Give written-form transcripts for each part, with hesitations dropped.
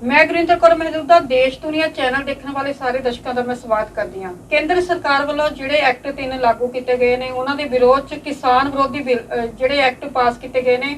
मैं गुरिंदर कौर महदूदा देश दुनिया चैनल देखने वाले सारे दर्शकों का मैं स्वागत करती हाँ। केंद्र सरकार वालों जिहड़े एक्ट 3 लागू किए गए ने उन्हां दे विरोध च किसान विरोधी जिहड़े एक्ट पास किए गए ने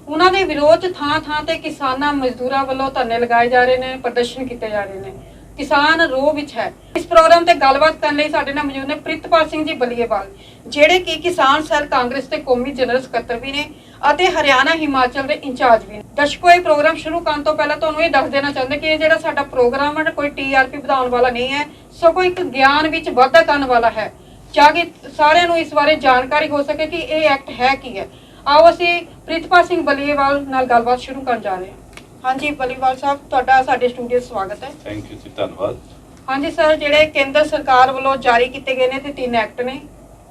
उन्हां दे विरोध च थां ते किसानां मजदूरां वालों धरने लगाए जा रहे हैं, प्रदर्शन किए जा रहे हैं। किसान रोह विच है। इस प्रोग्राम ते गलबात करने लई साडे नाल मौजूद ने प्रितपाल सिंह जी बलीएवाल जिहड़े कि किसान सैल कांग्रेस के कौमी जनरल सकत्तर भी ने ਅਤੇ हरियाणा हिमाचल के इंचार्ज भी। दर्शकों, ये प्रोग्राम शुरू करने तो पहले तुहानूं ये दस देना चाहते कि ये साडा प्रोग्राम है कोई TRP ਵਧਾਉਣ वाला नहीं है, सगों एक ज्ञान विच वाधा करने वाला है ताकि सारिਆਂ ਨੂੰ इस बारे जानकारी हो सके कि ये एक्ट है की है। आओ असीं प्रितपाल सिंह बलीएवाल नाल गलबात शुरू करन जा रहे हैं। हाँ जी बलीएवाल साहब, तुहाडा साडे स्टूडियो स्वागत है। थैंक यू जी, धन्यवाद। हाँ जी सर, जिहड़े केंद्र सरकार वालों जारी किए गए ने ते 3 एक्ट ने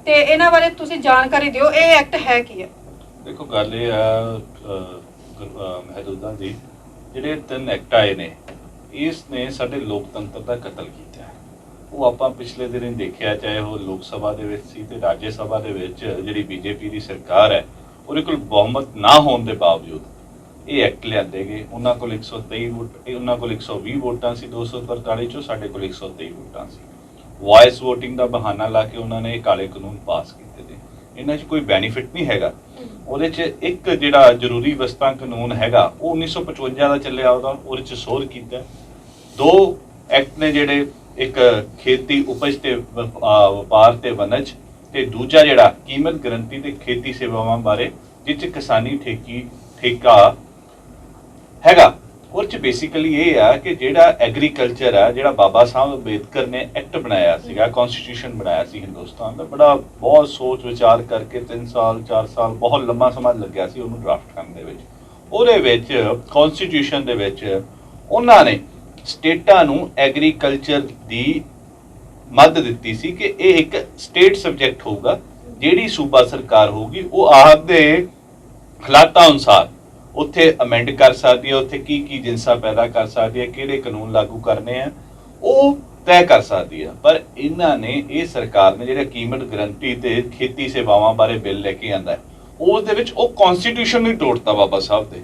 ते इन्हां बारे तुसीं जानकारी दिओ, ये एक्ट है की है? देखो गल ये महदूदा जी, ਜਿਹੜੇ 3 ਐਕਟ ਆਏ ਨੇ ਇਸ ਨੇ ਸਾਡੇ ਲੋਕਤੰਤਰ ਦਾ ਕਤਲ ਕੀਤਾ ਹੈ। ਉਹ ਆਪਾਂ ਪਿਛਲੇ ਦਿਨ ਹੀ ਦੇਖਿਆ, ਚਾਹੇ ਉਹ ਲੋਕ ਸਭਾ ਦੇ ਵਿੱਚ ਸੀ ਤੇ ਰਾਜ ਸਭਾ ਦੇ ਵਿੱਚ ਜਿਹੜੀ BJP ਦੀ ਸਰਕਾਰ ਹੈ ਉਹਦੇ ਕੋਲ ਬਹੁਮਤ ਨਾ ਹੋਣ ਦੇ ਬਾਵਜੂਦ ਇਹ ਐਕਟ ਲਿਆਂਦੇ ਗਏ। ਉਹਨਾਂ ਕੋਲ 123 ਵੋਟ, ਉਹਨਾਂ ਕੋਲ 120 ਵੋਟਾਂ ਸੀ 243 ਚੋਂ, ਸਾਡੇ ਕੋਲ 123 ਵੋਟਾਂ ਸੀ। ਵੌਇਸ ਵੋਟਿੰਗ ਦਾ ਬਹਾਨਾ ਲਾ ਕੇ ਉਹਨਾਂ ਨੇ ਇਹ ਕਾਲੇ ਕਾਨੂੰਨ ਪਾਸ ਕੀਤੇ ਨੇ। ਇਹਨਾਂ 'ਚ ਕੋਈ ਬੈਨੀਫਿਟ ਨਹੀਂ ਹੈਗਾ। ਉਹਦੇ 'ਚ ਇੱਕ ਜਿਹੜਾ ਜ਼ਰੂਰੀ ਵਸਤਾਂ ਕਾਨੂੰਨ ਹੈਗਾ ਉਹ 1955 ਦਾ ਚੱਲਿਆ, ਉਹਦੇ 'ਚ ਸੋਧ ਕੀਤਾ। 2 ਐਕਟ ਨੇ ਜਿਹੜੇ, ਇੱਕ ਖੇਤੀ ਉਪਜ ਤੇ ਵਪਾਰ ਤੇ ਵਣਜ ਤੇ ਦੂਜਾ ਜਿਹੜਾ ਕੀਮਤ ਗਰੰਟੀ ਤੇ ਖੇਤੀ ਸੇਵਾਵਾਂ ਬਾਰੇ, ਜਿਸ 'ਚ ਕਿਸਾਨੀ ਠੇਕਾ ਹੈਗਾ। ਉਹਦੇ 'ਚ ਬੇਸਿਕਲੀ ਇਹ ਆ ਕਿ ਜਿਹੜਾ ਐਗਰੀਕਲਚਰ ਆ, ਜਿਹੜਾ ਬਾਬਾ ਸਾਹਿਬ ਅੰਬੇਦਕਰ ਨੇ ਐਕਟ ਬਣਾਇਆ ਸੀਗਾ, ਕਨਸਟੀਟਿਊਸ਼ਨ ਬਣਾਇਆ ਸੀ ਹਿੰਦੁਸਤਾਨ ਦਾ, ਬੜਾ ਬਹੁਤ ਸੋਚ ਵਿਚਾਰ ਕਰਕੇ 3 ਸਾਲ 4 ਸਾਲ ਬਹੁਤ ਲੰਮਾ ਸਮਾਂ ਲੱਗਿਆ ਸੀ ਉਹਨੂੰ ਡਰਾਫਟ ਕਰਨ ਦੇ ਵਿੱਚ। ਉਹਦੇ ਵਿੱਚ ਕਨਸਟੀਟਿਊਸ਼ਨ ਦੇ ਵਿੱਚ ਉਹਨਾਂ ਨੇ ਸਟੇਟਾਂ ਨੂੰ ਐਗਰੀਕਲਚਰ ਦੀ ਮੱਦ ਦਿੱਤੀ ਸੀ ਕਿ ਇਹ ਇੱਕ ਸਟੇਟ ਸਬਜੈਕਟ ਹੋਊਗਾ। ਜਿਹੜੀ ਸੂਬਾ ਸਰਕਾਰ ਹੋਊਗੀ ਉਹ ਆਪਦੇ ਹਾਲਾਤਾਂ ਅਨੁਸਾਰ ਉੱਥੇ ਅਮੈਂਡ ਕਰ ਸਕਦੀ ਹੈ, ਉੱਥੇ ਕੀ ਜਿੰਸਾਂ ਪੈਦਾ ਕਰ ਸਕਦੀ ਹੈ, ਕਿਹੜੇ ਕਾਨੂੰਨ ਲਾਗੂ ਕਰਨੇ ਆ ਉਹ ਤੈਅ ਕਰ ਸਕਦੀ ਹੈ। ਪਰ ਇਹਨਾਂ ਨੇ, ਇਹ ਸਰਕਾਰ ਨੇ ਜਿਹੜਾ ਕੀਮਤ ਗਰੰਟੀ ਤੇ ਖੇਤੀ ਸੇਵਾਵਾਂ ਬਾਰੇ ਬਿੱਲ ਲੈ ਕੇ ਆਂਦਾ ਉਸ ਦੇ ਵਿੱਚ ਉਹ ਕਨਸਟੀਟਿਊਸ਼ਨ ਨੂੰ ਤੋੜਤਾ ਬਾਬਾ ਸਾਹਿਬ ਦੇ,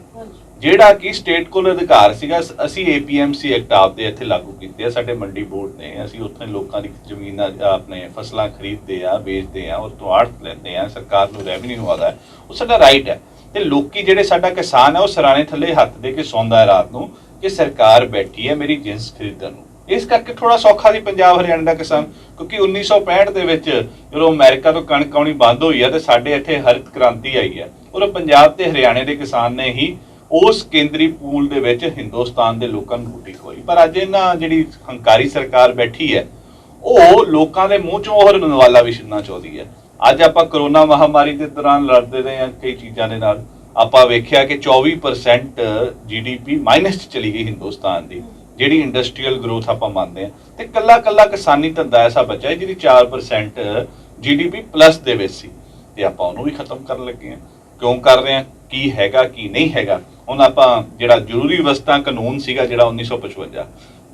ਜਿਹੜਾ ਕਿ ਸਟੇਟ ਕੋਲ ਅਧਿਕਾਰ ਸੀਗਾ। ਅਸੀਂ APMC ਐਕਟ ਆਪਦੇ ਇੱਥੇ ਲਾਗੂ ਕੀਤੇ ਆ, ਸਾਡੇ ਮੰਡੀ ਬੋਰਡ ਨੇ, ਅਸੀਂ ਉੱਥੇ ਲੋਕਾਂ ਦੀ ਜ਼ਮੀਨਾਂ ਆਪਣੇ ਫਸਲਾਂ ਖਰੀਦਦੇ ਆ, ਵੇਚਦੇ ਆ, ਉਸ ਤੋਂ ਆੜਤ ਲੈਂਦੇ ਆ, ਸਰਕਾਰ ਨੂੰ ਰੈਵਨਿਊ ਆਉਂਦਾ, ਉਹ ਸਾਡਾ ਰਾਈਟ ਹੈ। ਤੇ ਲੋਕੀ ਜਿਹੜੇ ਸਾਡਾ ਕਿਸਾਨ ਹੈ ਉਹ ਸਰਾਣੇ ਥੱਲੇ ਹੱਥ ਦੇ ਕੇ ਸੌਂਦਾ ਹੈ ਰਾਤ ਨੂੰ ਕਿ ਸਰਕਾਰ ਬੈਠੀ ਹੈ ਮੇਰੀ ਜਿੰਸ ਖਰੀਦਣ ਨੂੰ। ਇਸ ਕਰਕੇ ਥੋੜਾ ਸੌਖਾ ਸੀ ਪੰਜਾਬ ਹਰਿਆਣਾ ਦਾ ਕਿਸਾਨ, ਕਿਉਂਕਿ 1965 ਦੇ ਵਿੱਚ ਜਦੋਂ ਅਮਰੀਕਾ ਤੋਂ ਕਣਕ ਆਉਣੀ ਬੰਦ ਹੋਈ ਹੈ ਤੇ ਸਾਡੇ ਇੱਥੇ ਹਰਿਤ ਕ੍ਰਾਂਤੀ ਆਈ ਹੈ, ਉਹ ਪੰਜਾਬ ਤੇ ਹਰਿਆਣੇ ਦੇ ਕਿਸਾਨ ਨੇ ਹੀ ਉਸ ਕੇਂਦਰੀ ਪੂਲ ਦੇ ਵਿੱਚ ਹਿੰਦੁਸਤਾਨ ਦੇ ਲੋਕਾਂ ਨੂੰ ਲੁੱਟੀ ਖੋਈ। ਪਰ ਅੱਜ ਇਹਨਾਂ ਜਿਹੜੀ ਹੰਕਾਰੀ ਸਰਕਾਰ ਬੈਠੀ ਹੈ ਉਹ ਲੋਕਾਂ ਦੇ ਮੂੰਹ ਚੋਂ ਉਹ ਨਵਾਲਾ ਵੀ ਛਿਨਣਾ ਚਾਹੁੰਦੀ ਹੈ। ਅੱਜ ਆਪਾਂ ਕਰੋਨਾ ਮਹਾਮਾਰੀ ਦੇ ਦੌਰਾਨ ਲੜਦੇ ਰਹੇ ਹਾਂ ਕਈ ਚੀਜ਼ਾਂ ਦੇ ਨਾਲ, ਆਪਾਂ ਵੇਖਿਆ ਕਿ 24% GDP ਮਾਈਨਸ 'ਚ ਚਲੀ ਗਈ ਹਿੰਦੁਸਤਾਨ ਦੀ, ਜਿਹੜੀ ਇੰਡਸਟਰੀਅਲ ਗਰੋਥ ਆਪਾਂ ਮੰਨਦੇ ਹਾਂ। ਤੇ ਕੱਲਾ ਕਿਸਾਨੀ ਧੰਦਾ ਐਸਾ ਬਚਿਆ ਜਿਹਦੀ 4% GDP ਪਲੱਸ ਦੇ ਵਿੱਚ ਸੀ, ਤੇ ਆਪਾਂ ਉਹਨੂੰ ਵੀ ਖਤਮ ਕਰਨ ਲੱਗੇ ਹਾਂ। ਕਿਉਂ ਕਰ ਰਹੇ ਹਾਂ, ਕੀ ਹੈਗਾ ਕੀ ਨਹੀਂ ਹੈਗਾ। ਹੁਣ ਆਪਾਂ ਜਿਹੜਾ ਜ਼ਰੂਰੀ ਵਸਤਾਂ ਕਾਨੂੰਨ ਸੀਗਾ ਜਿਹੜਾ 1955,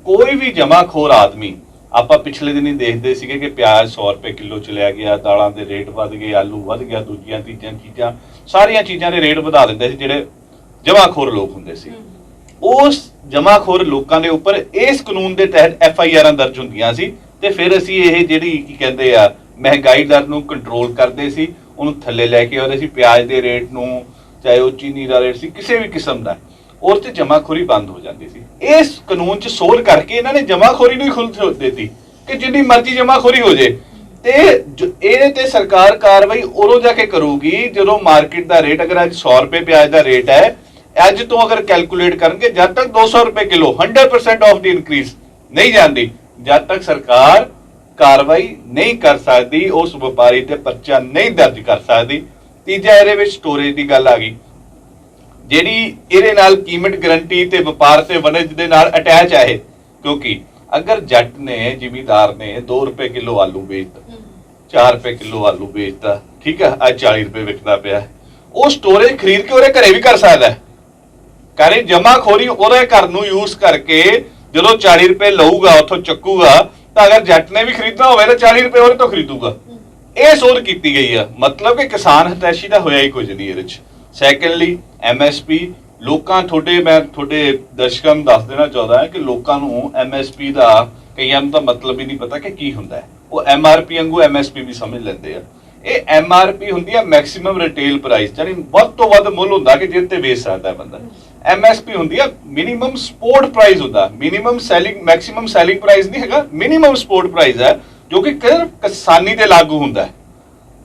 ਕੋਈ ਵੀ ਜਮਾਖੋਰ ਆਦਮੀ, ਆਪਾਂ ਪਿਛਲੇ ਦਿਨ ਹੀ ਦੇਖਦੇ ਸੀਗੇ ਕਿ ਪਿਆਜ਼ 100 ਰੁਪਏ ਕਿਲੋ ਚਲਿਆ ਗਿਆ, ਦਾਲਾਂ ਦੇ ਰੇਟ ਵੱਧ ਗਏ, ਆਲੂ ਵੱਧ ਗਿਆ, ਦੂਜੀਆਂ ਤੀਜੀਆਂ ਚੀਜ਼ਾਂ, ਸਾਰੀਆਂ ਚੀਜ਼ਾਂ ਦੇ ਰੇਟ ਵਧਾ ਦਿੰਦੇ ਸੀ ਜਿਹੜੇ ਜਮਾਖੋਰ ਲੋਕ ਹੁੰਦੇ ਸੀ। ਉਸ ਜਮਾਖੋਰ ਲੋਕਾਂ ਦੇ ਉੱਪਰ ਇਸ ਕਾਨੂੰਨ ਦੇ ਤਹਿਤ FIRਾਂ ਦਰਜ ਹੁੰਦੀਆਂ ਸੀ ਤੇ ਫਿਰ ਅਸੀਂ ਇਹ ਜਿਹੜੀ ਕੀ ਕਹਿੰਦੇ ਆ ਮਹਿੰਗਾਈ ਦਰ ਨੂੰ ਕੰਟਰੋਲ ਕਰਦੇ ਸੀ, ਉਹਨੂੰ ਥੱਲੇ ਲੈ ਕੇ ਆਉਂਦੇ ਸੀ। ਪਿਆਜ਼ ਦੇ ਰੇਟ ਨੂੰ, ਚਾਹੇ ਉਹ ਚੀਨੀ ਦਾ ਰੇਟ ਸੀ, ਕਿਸੇ ਵੀ ਕਿਸਮ ਦਾ, और तो जमाखोरी बंद हो जाती थी। इस कानून च सोध करके इन्होंने जमाखोरी नहीं खुल देती कि जिन्नी मर्जी जमाखोरी हो जाए ते सरकार कार्रवाई उदों जाके करूगी जो मार्केट का रेट, अगर अज 100 रुपए प्याज का रेट है, अज तो अगर कैलकुलेट करनगे जब तक 200 रुपए किलो 100% ऑफ द इंक्रीज नहीं जाती, जब तक सरकार कार्रवाई नहीं कर सकती, उस व्यापारी ते पर्चा नहीं दर्ज कर सकती। तीजा ये स्टोरेज की गल आ गई, ਜਿਹੜੀ ਇਹਦੇ ਨਾਲ ਕੀਮਤ ਗਰੰਟੀ ਤੇ ਵਪਾਰ ਤੇ ਵਣਜ ਦੇ ਨਾਲ ਅਟੈਚ ਹੈ, ਕਿਉਂਕਿ ਅਗਰ ਜੱਟ ਨੇ, ਜ਼ਿਮੀਦਾਰ ਨੇ 2 ਰੁਪਏ ਕਿਲੋ ਆਲੂ ਵੇਚਦਾ, 4 ਰੁਪਏ ਕਿਲੋ ਆਲੂ ਵੇਚਦਾ, ਠੀਕ ਹੈ, ਅੱਜ 40 ਰੁਪਏ ਵਿਕਦਾ ਪਿਆ, ਉਹ ਸਟੋਰੇਜ ਖਰੀਦ ਕੇ ਉਹਦੇ ਘਰੇ ਵੀ ਕਰ ਸਕਦਾ ਹੈ। ਕਰੇ ਜਮਾਖੋਰੀ ਉਹਦੇ ਘਰ ਨੂੰ ਯੂਜ਼ ਕਰਕੇ ਜਦੋਂ 40 ਰੁਪਏ ਲਊਗਾ ਉੱਥੋਂ ਚੱਕੂਗਾ, ਤਾਂ ਅਗਰ ਜੱਟ ਨੇ ਵੀ ਖਰੀਦਣਾ ਹੋਵੇ ਤਾਂ 40 ਰੁਪਏ ਉਹਦੇ ਤੋਂ ਖਰੀਦੂਗਾ। ਇਹ ਸੋਧ ਕੀਤੀ ਗਈ ਆ, ਮਤਲਬ ਕਿ ਕਿਸਾਨ ਹਿਤੈਸ਼ੀ ਦਾ ਹੋਇਆ ਹੀ ਕੁਝ ਨਹੀਂ ਇਹਦੇ 'ਚ। ਸੈਕੰਡਲੀ MSP ਲੋਕਾਂ ਮੈਂ ਤੁਹਾਡੇ ਦਰਸ਼ਕਾਂ ਨੂੰ ਦੱਸ ਦੇਣਾ ਚਾਹੁੰਦਾ ਹਾਂ ਕਿ ਲੋਕਾਂ ਨੂੰ MSP ਦਾ ਕਈਆਂ ਨੂੰ ਤਾਂ ਮਤਲਬ ਹੀ ਨਹੀਂ ਪਤਾ ਕਿ ਕੀ ਹੁੰਦਾ ਹੈ। ਉਹ MRP ਵਾਂਗੂ MSP ਵੀ ਸਮਝ ਲੈਂਦੇ ਆ। ਇਹ MRP ਹੁੰਦੀ ਹੈ ਮੈਕਸਿਮਮ ਰਿਟੇਲ ਪ੍ਰਾਈਸ, ਯਾਨੀ ਵੱਧ ਤੋਂ ਵੱਧ ਮੁੱਲ ਹੁੰਦਾ ਕਿ ਜਿਹਦੇ ਤੇ ਵੇਚ ਸਕਦਾ ਹੈ ਬੰਦਾ। MSP ਹੁੰਦੀ ਹੈ ਮਿਨੀਮਮ ਸਪੋਰਟ ਪ੍ਰਾਈਸ ਹੁੰਦਾ, ਮੈਕਸਿਮਮ ਸੈਲਿੰਗ ਪ੍ਰਾਈਸ ਨਹੀਂ ਹੈਗਾ, ਮਿਨੀਮਮ ਸਪੋਰਟ ਪ੍ਰਾਈਸ ਹੈ ਜੋ ਕਿ ਕਿਸਾਨੀ ਤੇ ਲਾਗੂ ਹੁੰਦਾ ਹੈ।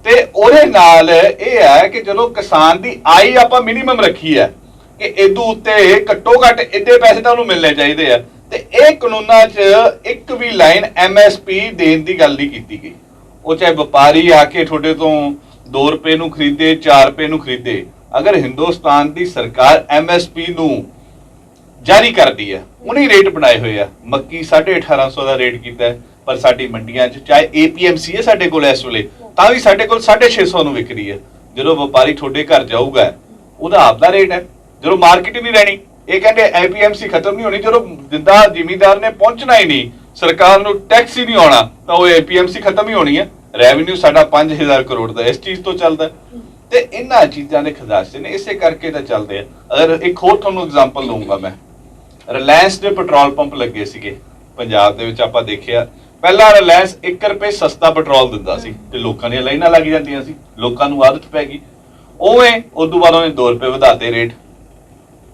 ਤੇ ਉਹਦੇ ਨਾਲ ਇਹ ਹੈ ਕਿ ਜਦੋਂ ਕਿਸਾਨ ਦੀ ਆਈ ਆਪਾਂ ਮਿਨੀਮਮ ਰੱਖੀ ਹੈ ਕਿ ਇਦੋਂ ਉੱਤੇ ਘੱਟੋ ਘੱਟ ਇੱਦੇ ਪੈਸੇ ਤਾਂ ਉਹਨੂੰ ਮਿਲਣੇ ਚਾਹੀਦੇ ਆ, ਤੇ ਇਹ ਕਾਨੂੰਨਾਂ 'ਚ ਇੱਕ ਵੀ ਲਾਈਨ MSP ਦੇਣ ਦੀ ਗੱਲ ਨਹੀਂ ਕੀਤੀ ਗਈ। ਉਹ ਚਾਹੇ ਵਪਾਰੀ ਆ ਕੇ ਤੁਹਾਡੇ ਤੋਂ 2 ਰੁਪਏ ਨੂੰ ਖਰੀਦੇ, 4 ਰੁਪਏ ਨੂੰ ਖਰੀਦੇ, ਅਗਰ ਹਿੰਦੁਸਤਾਨ ਦੀ ਸਰਕਾਰ MSP ਨੂੰ ਜਾਰੀ ਕਰਦੀ ਹੈ, ਉਹਨੇ ਰੇਟ ਬਣਾਏ ਹੋਏ ਆ। ਮੱਕੀ 1850 ਦਾ ਰੇਟ ਕੀਤਾ ਹੈ, ਪਰ ਸਾਡੀ ਮੰਡੀਆਂ 'ਚ ਚਾਹੇ APMC ਹੈ ਸਾਡੇ ਕੋਲ ਇਸ ਵੇਲੇ, ਤਾਂ ਵੀ ਸਾਡੇ ਕੋਲ 650 ਨੂੰ ਵਿਕ ਰਹੀ ਹੈ। ਜਦੋਂ ਵਪਾਰੀ ਤੁਹਾਡੇ ਘਰ ਜਾਊਗਾ ਉਹਦਾ ਆਪਦਾ ਰੇਟ ਹੈ, ਜਦੋਂ ਮਾਰਕੀਟ ਹੀ ਨਹੀਂ ਰਹਿਣੀ। ਇਹ ਕਹਿੰਦੇ APMC ਖਤਮ ਨਹੀਂ ਹੋਣੀ, ਜਦੋਂ ਜਿੱਦਾਂ ਜ਼ਿਮੀਂਦਾਰ ਨੇ ਪਹੁੰਚਣਾ ਹੀ ਨਹੀਂ, ਸਰਕਾਰ ਨੂੰ ਟੈਕਸ ਹੀ ਨਹੀਂ ਆਉਣਾ, ਤਾਂ ਉਹ APMC ਖਤਮ ਹੀ ਹੋਣੀ ਹੈ। ਰੈਵਨਿਊ ਸਾਡਾ 5000 ਕਰੋੜ ਦਾ ਇਸ ਚੀਜ਼ ਤੋਂ ਚੱਲਦਾ। ਤੇ ਇਹਨਾਂ ਚੀਜ਼ਾਂ ਦੇ ਖਜ਼ਾਨੇ ਨੇ ਇਸੇ ਕਰਕੇ ਤਾਂ ਚੱਲਦੇ ਆ। ਅਗਰ ਇੱਕ ਹੋਰ ਤੁਹਾਨੂੰ ਐਗਜ਼ਾਮਪਲ ਦਊਂਗਾ ਮੈਂ, ਰਿਲਾਇੰਸ ਦੇ ਪੈਟਰੋਲ ਪੰਪ ਲੱਗੇ ਸੀਗੇ ਪੰਜਾਬ ਦੇ ਵਿੱਚ। ਆਪਾਂ ਦੇਖਿਆ ਪਹਿਲਾਂ ਰਿਲਾਇੰਸ 1 ਰੁਪਏ ਸਸਤਾ ਪੈਟਰੋਲ ਦਿੰਦਾ ਸੀ ਤੇ ਲੋਕਾਂ ਦੀਆਂ ਲਾਈਨਾਂ ਲੱਗ ਜਾਂਦੀਆਂ ਸੀ, ਲੋਕਾਂ ਨੂੰ ਆਦਤ ਪੈ ਗਈ। ਉਵੇਂ ਉਦੋਂ ਬਾਅਦ ਉਹਨੇ 2 ਰੁਪਏ ਵਧਾਤੇ ਰੇਟ,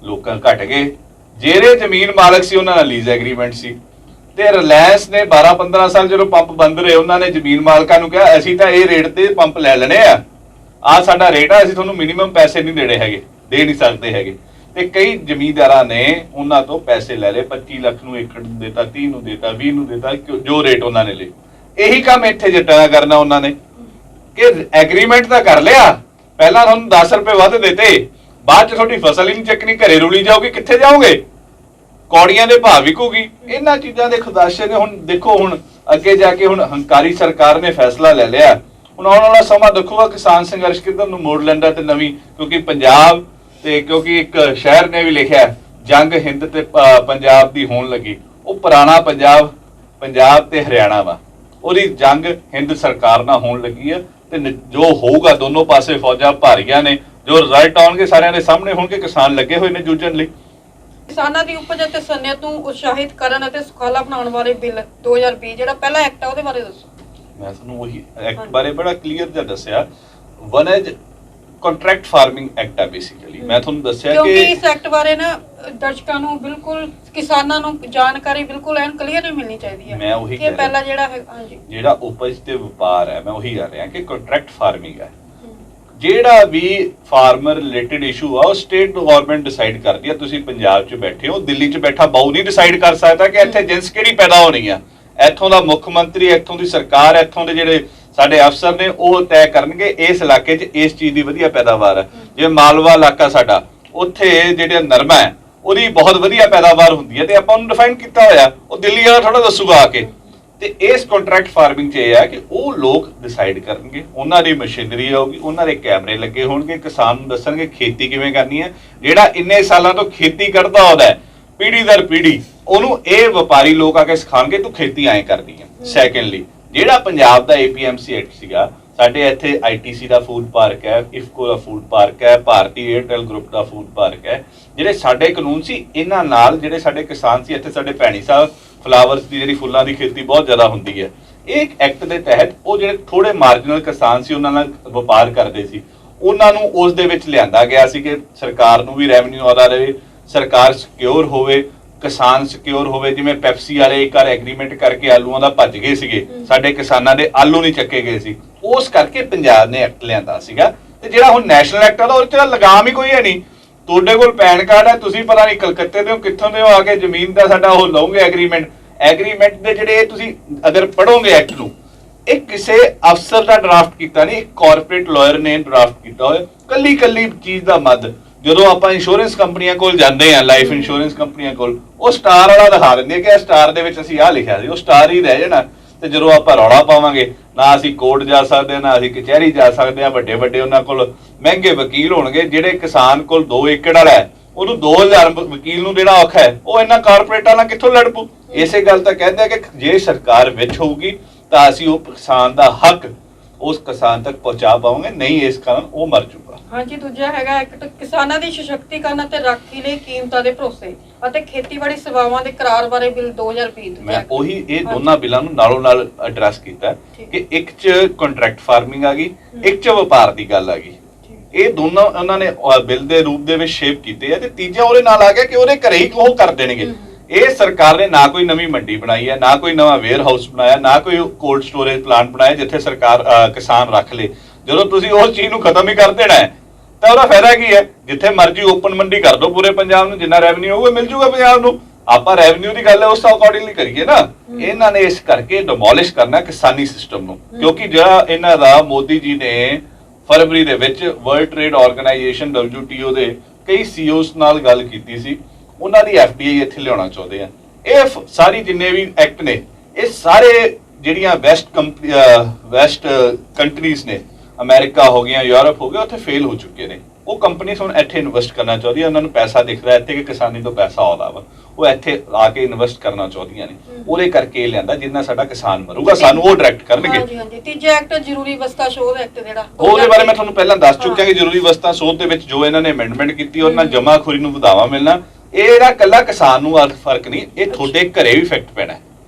ਲੋਕਾਂ ਘਟ ਗਏ। ਜਿਹੜੇ ਜ਼ਮੀਨ ਮਾਲਕ ਸੀ ਉਹਨਾਂ ਨਾਲ ਲੀਜ਼ ਐਗਰੀਮੈਂਟ ਸੀ, ਤੇ ਰਿਲਾਇੰਸ ਨੇ 12-15 ਸਾਲ ਜਦੋਂ ਪੰਪ ਬੰਦ ਰਹੇ, ਉਹਨਾਂ ਨੇ ਜ਼ਮੀਨ ਮਾਲਕਾਂ ਨੂੰ ਕਿਹਾ ਅਸੀਂ ਤਾਂ ਇਹ ਰੇਟ ਤੇ ਪੰਪ ਲੈ ਲੈਣੇ ਆ ਸਾਡਾ ਰੇਟ ਆ, ਅਸੀਂ ਤੁਹਾਨੂੰ ਮਿਨੀਮਮ ਪੈਸੇ ਨਹੀਂ ਦੇਣੇ ਹੈਗੇ, ਦੇ ਨਹੀਂ ਸਕਦੇ ਹੈਗੇ। ਤੇ ਕਈ ਜ਼ਮੀਂਦਾਰਾਂ ਨੇ ਉਹਨਾਂ ਤੋਂ ਪੈਸੇ ਲੈ ਲਏ, 25 ਲੱਖ ਨੂੰ ਏਕੜ ਨੂੰ ਦੇਤਾ, 30 ਨੂੰ ਦੇਤਾ, 20 ਨੂੰ ਦੇਤਾ, ਜੋ ਰੇਟ ਉਹਨਾਂ ਨੇ ਲਏ। ਇਹੀ ਕੰਮ ਇੱਥੇ ਜੱਟਾਂ ਦਾ ਕਰਨਾ ਉਹਨਾਂ ਨੇ ਕਿ ਐਗਰੀਮੈਂਟ ਤਾਂ ਕਰ ਲਿਆ, ਪਹਿਲਾਂ ਤੁਹਾਨੂੰ 10 ਰੁਪਏ ਵੱਧ ਦੇਤੇ, ਬਾਅਦ ਚ ਤੁਹਾਡੀ ਫਸਲ ਹੀ ਨਹੀਂ ਚੱਕਣੀ, ਘਰੇ ਰੁਲੀ ਜਾਓਗੇ, ਕਿੱਥੇ ਜਾਓਗੇ? ਕੌੜੀਆਂ ਦੇ ਭਾਅ ਵਿਕੂਗੀ। ਇਹਨਾਂ ਚੀਜ਼ਾਂ ਦੇ ਖੁਦਾਸ਼ੇ ਨੇ। ਹੁਣ ਦੇਖੋ, ਹੁਣ ਅੱਗੇ ਜਾ ਕੇ ਹੁਣ ਹੰਕਾਰੀ ਸਰਕਾਰ ਨੇ ਫੈਸਲਾ ਲੈ ਲਿਆ, ਹੁਣ ਆਉਣ ਵਾਲਾ ਸਮਾਂ ਦੇਖੂਗਾ ਕਿਸਾਨ ਸੰਘਰਸ਼ ਕਿੱਧਰ ਨੂੰ ਮੋੜ ਲੈਂਦਾ ਤੇ ਨਵੀਂ, ਕਿਉਂਕਿ ਪੰਜਾਬ ਤੇ ਕਿਉਂਕਿ ਇੱਕ ਸ਼ਹਿਰ ਨੇ ਵੀ ਲਿਖਿਆ ਜੰਗ ਹਿੰਦ ਤੇ ਪੰਜਾਬ ਦੀ ਹੋਣ ਲੱਗੀ। ਉਹ ਪੁਰਾਣਾ ਪੰਜਾਬ ਤੇ ਹਰਿਆਣਾ ਵਾ, ਉਹਦੀ ਜੰਗ ਹਿੰਦ ਸਰਕਾਰ ਨਾਲ ਹੋਣ ਲੱਗੀ ਆ। ਤੇ ਜੋ ਹੋਊਗਾ ਦੋਨੋਂ ਪਾਸੇ ਫੌਜਾਂ ਭਾਰੀਆਂ ਨੇ, ਜੋ ਰਿਜ਼ਲਟ ਆਉਣਗੇ ਸਾਰਿਆਂ ਦੇ ਸਾਹਮਣੇ ਹੋਣਗੇ। ਕਿਸਾਨ ਲੱਗੇ ਹੋਏ ਨੇ ਜੂਝਣ ਲਈ। ਕਿਸਾਨਾਂ ਦੀ ਉਪਜ ਅਤੇ ਸਨਅਤ ਨੂੰ ਉਤਸ਼ਾਹਿਤ ਕਰਨ ਅਤੇ ਸੁਖਾਲਾ ਬਣਾਉਣ ਵਾਲੇ ਬਿੱਲ 2020 ਜਿਹੜਾ ਪਹਿਲਾ ਐਕਟ ਹੈ, ਉਹਦੇ ਬਾਰੇ ਦੱਸੋ। ਮੈਂ ਤੁਹਾਨੂੰ ਉਹੀ ਐਕਟ ਬਾਰੇ ਬੜਾ ਕਲੀਅਰ ਜਿਹਾ ਦੱਸਿਆ। ਵਨਜ ਕੰਟਰੈਕਟ ਫਾਰਮਿੰਗ ਐਕਟ ਆ ਬੇਸਿਕਲੀ। ਮੈਂ ਤੁਹਾਨੂੰ ਦੱਸਿਆ ਕਿ ਕਿਉਂਕਿ ਇਸ ਐਕਟ ਬਾਰੇ ਨਾ ਦਰਸ਼ਕਾਂ ਨੂੰ ਬਿਲਕੁਲ, ਕਿਸਾਨਾਂ ਨੂੰ ਜਾਣਕਾਰੀ ਬਿਲਕੁਲ ਐਨ ਕਲੀਅਰ ਨਹੀਂ ਮਿਲਣੀ ਚਾਹੀਦੀ ਹੈ। ਮੈਂ ਉਹੀ ਕਿ ਪਹਿਲਾ ਜਿਹੜਾ ਹੈ, ਹਾਂਜੀ, ਜਿਹੜਾ ਉਪਜ ਤੇ ਵਪਾਰ ਹੈ, ਮੈਂ ਉਹੀ ਕਰ ਰਿਹਾ ਕਿ ਕੰਟਰੈਕਟ ਫਾਰਮਿੰਗ ਹੈ। ਜਿਹੜਾ ਵੀ ਫਾਰਮਰ ਰਿਲੇਟਡ ਇਸ਼ੂ ਆ ਉਹ ਸਟੇਟ ਗਵਰਨਮੈਂਟ ਡਿਸਾਈਡ ਕਰਦੀ ਆ। ਤੁਸੀਂ ਪੰਜਾਬ 'ਚ ਬੈਠੇ ਹੋ, ਦਿੱਲੀ 'ਚ ਬੈਠਾ ਬਾਊ ਨਹੀਂ ਡਿਸਾਈਡ ਕਰ ਸਕਦਾ ਕਿ ਇੱਥੇ ਜਿੰਸ ਕਿਹੜੀ ਪੈਦਾ ਹੋਣੀ ਆ। ਇੱਥੋਂ ਦਾ ਮੁੱਖ ਮੰਤਰੀ, ਇੱਥੋਂ ਦੀ ਸਰਕਾਰ, ਇੱਥੋਂ ਦੇ ਜਿਹੜੇ ਸਾਡੇ ਅਫਸਰ ਨੇ ਉਹ ਤੈਅ ਕਰਨਗੇ ਇਸ ਇਲਾਕੇ 'ਚ ਇਸ ਚੀਜ਼ ਦੀ ਵਧੀਆ ਪੈਦਾਵਾਰ ਹੈ। ਜਿਵੇਂ ਮਾਲਵਾ ਇਲਾਕਾ ਸਾਡਾ, ਉੱਥੇ ਜਿਹੜਾ ਨਰਮਾ ਹੈ ਉਹਦੀ ਬਹੁਤ ਵਧੀਆ ਪੈਦਾਵਾਰ ਹੁੰਦੀ ਹੈ, ਤੇ ਆਪਾਂ ਉਹਨੂੰ ਡਿਫਾਈਨ ਕੀਤਾ ਹੋਇਆ। ਉਹ ਦਿੱਲੀ ਵਾਲਾ ਥੋੜਾ ਦੱਸੂਗਾ ਆ ਕੇ। ਤੇ ਇਸ ਕੰਟਰੈਕਟ ਫਾਰਮਿੰਗ 'ਚ ਇਹ ਹੈ ਕਿ ਉਹ ਲੋਕ ਡਿਸਾਈਡ ਕਰਨਗੇ, ਉਹਨਾਂ ਦੀ ਮਸ਼ੀਨਰੀ ਆਊਗੀ, ਉਹਨਾਂ ਦੇ ਕੈਮਰੇ ਲੱਗੇ ਹੋਣਗੇ, ਕਿਸਾਨ ਨੂੰ ਦੱਸਣਗੇ ਖੇਤੀ ਕਿਵੇਂ ਕਰਨੀ ਹੈ। ਜਿਹੜਾ ਇੰਨੇ ਸਾਲਾਂ ਤੋਂ ਖੇਤੀ ਕਰਦਾ ਆਉਂਦਾ ਹੈ ਪੀੜ੍ਹੀ ਦਰ ਪੀੜ੍ਹੀ, ਉਹਨੂੰ ਇਹ ਵਪਾਰੀ ਲੋਕ ਆ ਕੇ ਸਿਖਾਉਣਗੇ ਤੂੰ ਖੇਤੀ ਐਂ ਕਰਨੀ ਹੈ। ਸੈਕੰਡਲੀ, ਜਿਹੜਾ ਪੰਜਾਬ ਦਾ APMC ਐਕਟ ਸੀਗਾ, ਸਾਡੇ ਇੱਥੇ ITC ਦਾ ਫੂਡ ਪਾਰਕ ਹੈ, ਇਫਕੋ ਦਾ ਫੂਡ ਪਾਰਕ ਹੈ, ਭਾਰਤੀ ਏਅਰਟੈਲ ਗਰੁੱਪ ਦਾ ਫੂਡ ਪਾਰਕ ਹੈ। ਜਿਹੜੇ ਸਾਡੇ ਕਾਨੂੰਨ ਸੀ, ਇਹਨਾਂ ਨਾਲ ਜਿਹੜੇ ਸਾਡੇ ਕਿਸਾਨ ਸੀ, ਇੱਥੇ ਸਾਡੇ ਭੈਣੀ ਸਾਹਿਬ ਫਲਾਵਰਸ ਦੀ ਜਿਹੜੀ ਫੁੱਲਾਂ ਦੀ ਖੇਤੀ ਬਹੁਤ ਜ਼ਿਆਦਾ ਹੁੰਦੀ ਹੈ। ਇਹ ਐਕਟ ਦੇ ਤਹਿਤ ਉਹ ਜਿਹੜੇ ਥੋੜੇ ਮਾਰਜਨਲ ਕਿਸਾਨ ਸੀ, ਉਹਨਾਂ ਨਾਲ ਵਪਾਰ ਕਰਦੇ ਸੀ, ਉਹਨਾਂ ਨੂੰ ਉਸ ਦੇ ਵਿੱਚ ਲਿਆਂਦਾ ਗਿਆ ਸੀ ਕਿ ਸਰਕਾਰ ਨੂੰ ਵੀ ਰੈਵਨਿਊ ਆਉਂਦਾ ਰਹੇ, ਸਰਕਾਰ ਸਿਕਿਉਰ ਹੋਵੇ, ਕਿਸਾਨ ਸਿਕਿਉਰ ਹੋਵੇ। ਜਿਵੇਂ ਪੈਪਸੀ ਵਾਲੇ ਇੱਕ ਵਾਰ ਐਗਰੀਮੈਂਟ ਕਰਕੇ ਆਲੂਆਂ ਦਾ ਭੱਜ ਗਏ ਸੀਗੇ, ਸਾਡੇ ਕਿਸਾਨਾਂ ਦੇ ਆਲੂ ਨਹੀਂ ਚੱਕੇ ਗਏ ਸੀ, ਉਸ ਕਰਕੇ ਪੰਜਾਬ ਨੇ ਐਕਟ ਲਿਆਂਦਾ ਸੀਗਾ। ਤੇ ਜਿਹੜਾ ਹੁਣ ਨੈਸ਼ਨਲ ਐਕਟ ਆ ਉਹਦੇ 'ਚ ਲਗਾਮ ਹੀ ਕੋਈ ਹੈ ਨਹੀਂ। ਤੁਹਾਡੇ ਕੋਲ ਪੈਨ ਕਾਰਡ ਹੈ, ਤੁਸੀਂ ਪਤਾ ਨਹੀਂ ਕਲਕੱਤੇ ਦੇ ਹੋ ਕਿੱਥੋਂ ਦੇ ਹੋ, ਆ ਕੇ ਜ਼ਮੀਨ ਦਾ ਸਾਡਾ ਉਹ ਲਓਗੇ ਐਗਰੀਮੈਂਟ ਦੇ ਜਿਹੜੇ ਤੁਸੀਂ ਅਗਰ ਪੜੋਗੇ ਐਕਟ ਨੂੰ, ਇਹ ਕਿਸੇ ਅਫਸਰ ਦਾ ਡਰਾਫਟ ਕੀਤਾ ਨਹੀਂ, ਇੱਕ ਕਾਰਪੋਰੇਟ ਲਾਇਰ ਨੇ ਡਰਾਫਟ ਕੀਤਾ ਹੋਇਆ, ਕੱਲੀ ਚੀਜ਼ ਦਾ ਮੱਦ। ਜਦੋਂ ਆਪਾਂ ਇੰਸ਼ੋਰੈਂਸ ਕੰਪਨੀਆਂ ਕੋਲ ਜਾਂਦੇ ਆ, ਲਾਈਫ ਇੰਸ਼ੋਰੈਂਸ ਕੰਪਨੀਆਂ ਕੋਲ, ਉਹ ਸਟਾਰ ਵਾਲਾ ਦਿਖਾ ਦਿੰਦੇ ਕਿ ਇਹ ਸਟਾਰ ਦੇ ਵਿੱਚ ਅਸੀਂ ਆਹ ਲਿਖਿਆ ਸੀ, ਉਹ ਸਟਾਰ ਹੀ ਰਹਿ ਜਾਣਾ। ਤੇ ਜਦੋਂ ਆਪਾਂ ਰੌਲਾ ਪਾਵਾਂਗੇ, ਨਾ ਅਸੀਂ ਕੋਰਟ ਜਾ ਸਕਦੇ, ਨਾ ਅਸੀਂ ਕਚਹਿਰੀ ਜਾ ਸਕਦੇ ਆ। ਵੱਡੇ ਉਹਨਾਂ ਕੋਲ ਮਹਿੰਗੇ ਵਕੀਲ ਹੋਣਗੇ। ਜਿਹੜੇ ਕਿਸਾਨ ਕੋਲ 2 ਏਕੜ ਵਾਲਾ ਹੈ, ਉਹਨੂੰ 2000 ਵਕੀਲ ਨੂੰ ਦੇਣਾ ਔਖਾ ਹੈ, ਉਹ ਇਹਨਾਂ ਕਾਰਪੋਰੇਟਾਂ ਨਾਲ ਕਿੱਥੋਂ ਲੜ ਪੂ। ਇਸੇ ਗੱਲ ਤਾਂ ਕਹਿੰਦੇ ਆ ਕਿ ਜੇ ਸਰਕਾਰ ਵਿੱਚ ਹੋਊਗੀ ਤਾਂ ਅਸੀਂ ਉਹ ਕਿਸਾਨ ਦਾ ਹੱਕ ਉਸ ਕਿਸਾਨ ਤੱਕ ਪਹੁੰਚਾ ਪਾਵਾਂਗੇ, ਨਹੀਂ ਇਸ ਕਾਰਨ ਉਹ ਮਰ ਜੂਗਾ। ਹਾਂਜੀ, ਦੂਜਾ ਹੈਗਾ ਐਕਟ ਕਿਸਾਨਾਂ ਦੀ ਸਸ਼ਕਤੀਕਰਨ ਅਤੇ ਰਾਖੀ ਲਈ ਕੀਮਤਾਂ ਦੇ ਭਰੋਸੇ ਅਤੇ ਖੇਤੀਬਾੜੀ ਸੇਵਾਵਾਂ ਦੇ ਕਰਾਰ ਬਾਰੇ ਬਿੱਲ 2020। ਮੈਂ ਉਹੀ ਇਹ ਦੋਨਾਂ ਬਿੱਲਾਂ ਨੂੰ ਨਾਲੋਂ ਨਾਲ ਐਡਰੈਸ ਕੀਤਾ ਕਿ ਇੱਕ 'ਚ ਕੰਟਰੈਕਟ ਫਾਰਮਿੰਗ ਆ ਗਈ, ਇੱਕ 'ਚ ਵਪਾਰ ਦੀ ਗੱਲ ਆ ਗਈ। ਇਹ ਦੋਨੋਂ ਉਹਨਾਂ ਨੇ ਬਿੱਲ ਦੇ ਰੂਪ ਦੇ ਵਿੱਚ ਸ਼ੇਪ ਕੀਤੇ ਆ, ਤੇ ਤੀਜਾ ਉਹਦੇ ਨਾਲ ਆ ਗਿਆ ਕਿ ਉਹਦੇ ਘਰੇ ਹੀ ਉਹ ਕਰ ਦੇਣਗੇ। ਇਹ ਸਰਕਾਰ ਨੇ ਨਾ ਕੋਈ ਨਵੀਂ ਮੰਡੀ ਬਣਾਈ ਹੈ, ਨਾ ਕੋਈ ਨਵਾਂ ਵੇਅਰ ਹਾਊਸ ਬਣਾਇਆ, ਨਾ ਕੋਈ ਕੋਲਡ ਸਟੋਰੇਜ ਪਲਾਂਟ ਬਣਾਇਆ ਜਿੱਥੇ ਸਰਕਾਰ ਕਿਸਾਨ ਰੱਖ ਲੇ। ਜਦੋਂ ਤੁਸੀਂ ਉਸ ਚੀਜ਼ ਨੂੰ ਖਤਮ ਹੀ ਕਰ ਦੇਣਾ ਹੈ ਤਾਂ ਉਹਦਾ ਫਾਇਦਾ ਕੀ ਹੈ? ਜਿੱਥੇ ਮਰਜ਼ੀ ਓਪਨ ਮੰਡੀ ਕਰ ਦਿਓ ਪੂਰੇ ਪੰਜਾਬ ਨੂੰ, ਜਿੰਨਾ ਰੈਵਨਿਊ ਹੋਊਗਾ ਮਿਲ ਜੂਗਾ ਪੰਜਾਬ ਨੂੰ। ਆਪਾਂ ਰੈਵਨਿਊ ਦੀ ਗੱਲ ਹੈ ਉਸ ਅਕੋਰਡਿੰਗਲੀ ਕਰੀਏ ਨਾ। ਇਹਨਾਂ ਨੇ ਇਸ ਕਰਕੇ ਡਿਮੋਲਿਸ਼ ਕਰਨਾ ਕਿਸਾਨੀ ਸਿਸਟਮ ਨੂੰ, ਕਿਉਂਕਿ ਜਿਹੜਾ ਇਹਨਾਂ ਦਾ ਮੋਦੀ ਜੀ ਨੇ ਫਰਵਰੀ ਦੇ ਵਿੱਚ ਵਰਲਡ ਟ੍ਰੇਡ ਆਰਗੇਨਾਈਜੇਸ਼ਨ WTO ਦੇ ਕਈ ਸੀਓਸ ਨਾਲ ਗੱਲ ਕੀਤੀ ਸੀ, ਉਹਨਾਂ ਦੀ FDI ਇੱਥੇ ਲਿਆਉਣਾ ਚਾਹੁੰਦੇ ਆ। ਇਹ ਸਾਰੀ ਜਿੰਨੇ ਵੀ ਐਕਟ ਨੇ ਇਹ ਸਾਰੇ ਜਿਹੜੀਆਂ ਵੈਸਟ ਕੰਟਰੀਜ਼ ਨੇ, ਅਮਰੀਕਾ ਹੋ ਗਿਆ, ਯੂਰਪ ਹੋ ਗਿਆ, ਉੱਥੇ ਫੇਲ ਹੋ ਚੁੱਕੇ ਨੇ। ਉਹ ਕੰਪਨੀਆਂ ਹੁਣ ਇੱਥੇ ਇਨਵੈਸਟ ਕਰਨਾ ਚਾਹੁੰਦੀਆਂ, ਉਹਨਾਂ ਨੂੰ ਪੈਸਾ ਦਿਖਦਾ ਇੱਥੇ ਕਿ ਕਿਸਾਨੀ ਤੋਂ ਪੈਸਾ ਆਉਂਦਾ ਵਾ, ਉਹ ਇੱਥੇ ਆ ਕੇ ਇਨਵੈਸਟ ਕਰਨਾ ਚਾਹੁੰਦੀਆਂ ਨੇ। ਉਹਦੇ ਕਰਕੇ ਇਹ ਲਿਆਂਦਾ ਜਿੰਨਾ ਸਾਡਾ ਕਿਸਾਨ ਮਰੂਗਾ ਸਾਨੂੰ ਉਹ ਡਾਇਰੈਕਟ ਕਰਨਗੇ। ਹਾਂਜੀ ਹਾਂਜੀ। ਤੀਜਾ ਐਕਟ ਜ਼ਰੂਰੀ ਵਸਤਾਂ ਸੋਧ ਐਕਟ ਜਿਹੜਾ ਉਹਦੇ ਬਾਰੇ ਮੈਂ ਤੁਹਾਨੂੰ ਪਹਿਲਾਂ ਦੱਸ ਚੁੱਕਿਆ ਕਿ ਜ਼ਰੂਰੀ ਵਸਤਾਂ ਸੋਧ ਦੇ ਵਿੱਚ ਜੋ ਇਹਨਾਂ ਨੇ ਅਮੈਂਡਮੈਂਟ ਕੀਤੀ ਉਹਨਾਂ ਨਾਲ ਜਮਾਖੋਰੀ ਨੂੰ ਵਧਾਵਾ ਮਿਲਣਾ। ਇਹਦਾ ਕੱਲਾ ਕਿਸਾਨ ਨੂੰ ਫਰਕ ਨਹੀਂ, ਇਹ ਤੁਹਾਡੇ ਘਰੇ ਵੀ ਇਫੈਕਟ ਪੈਣਾ।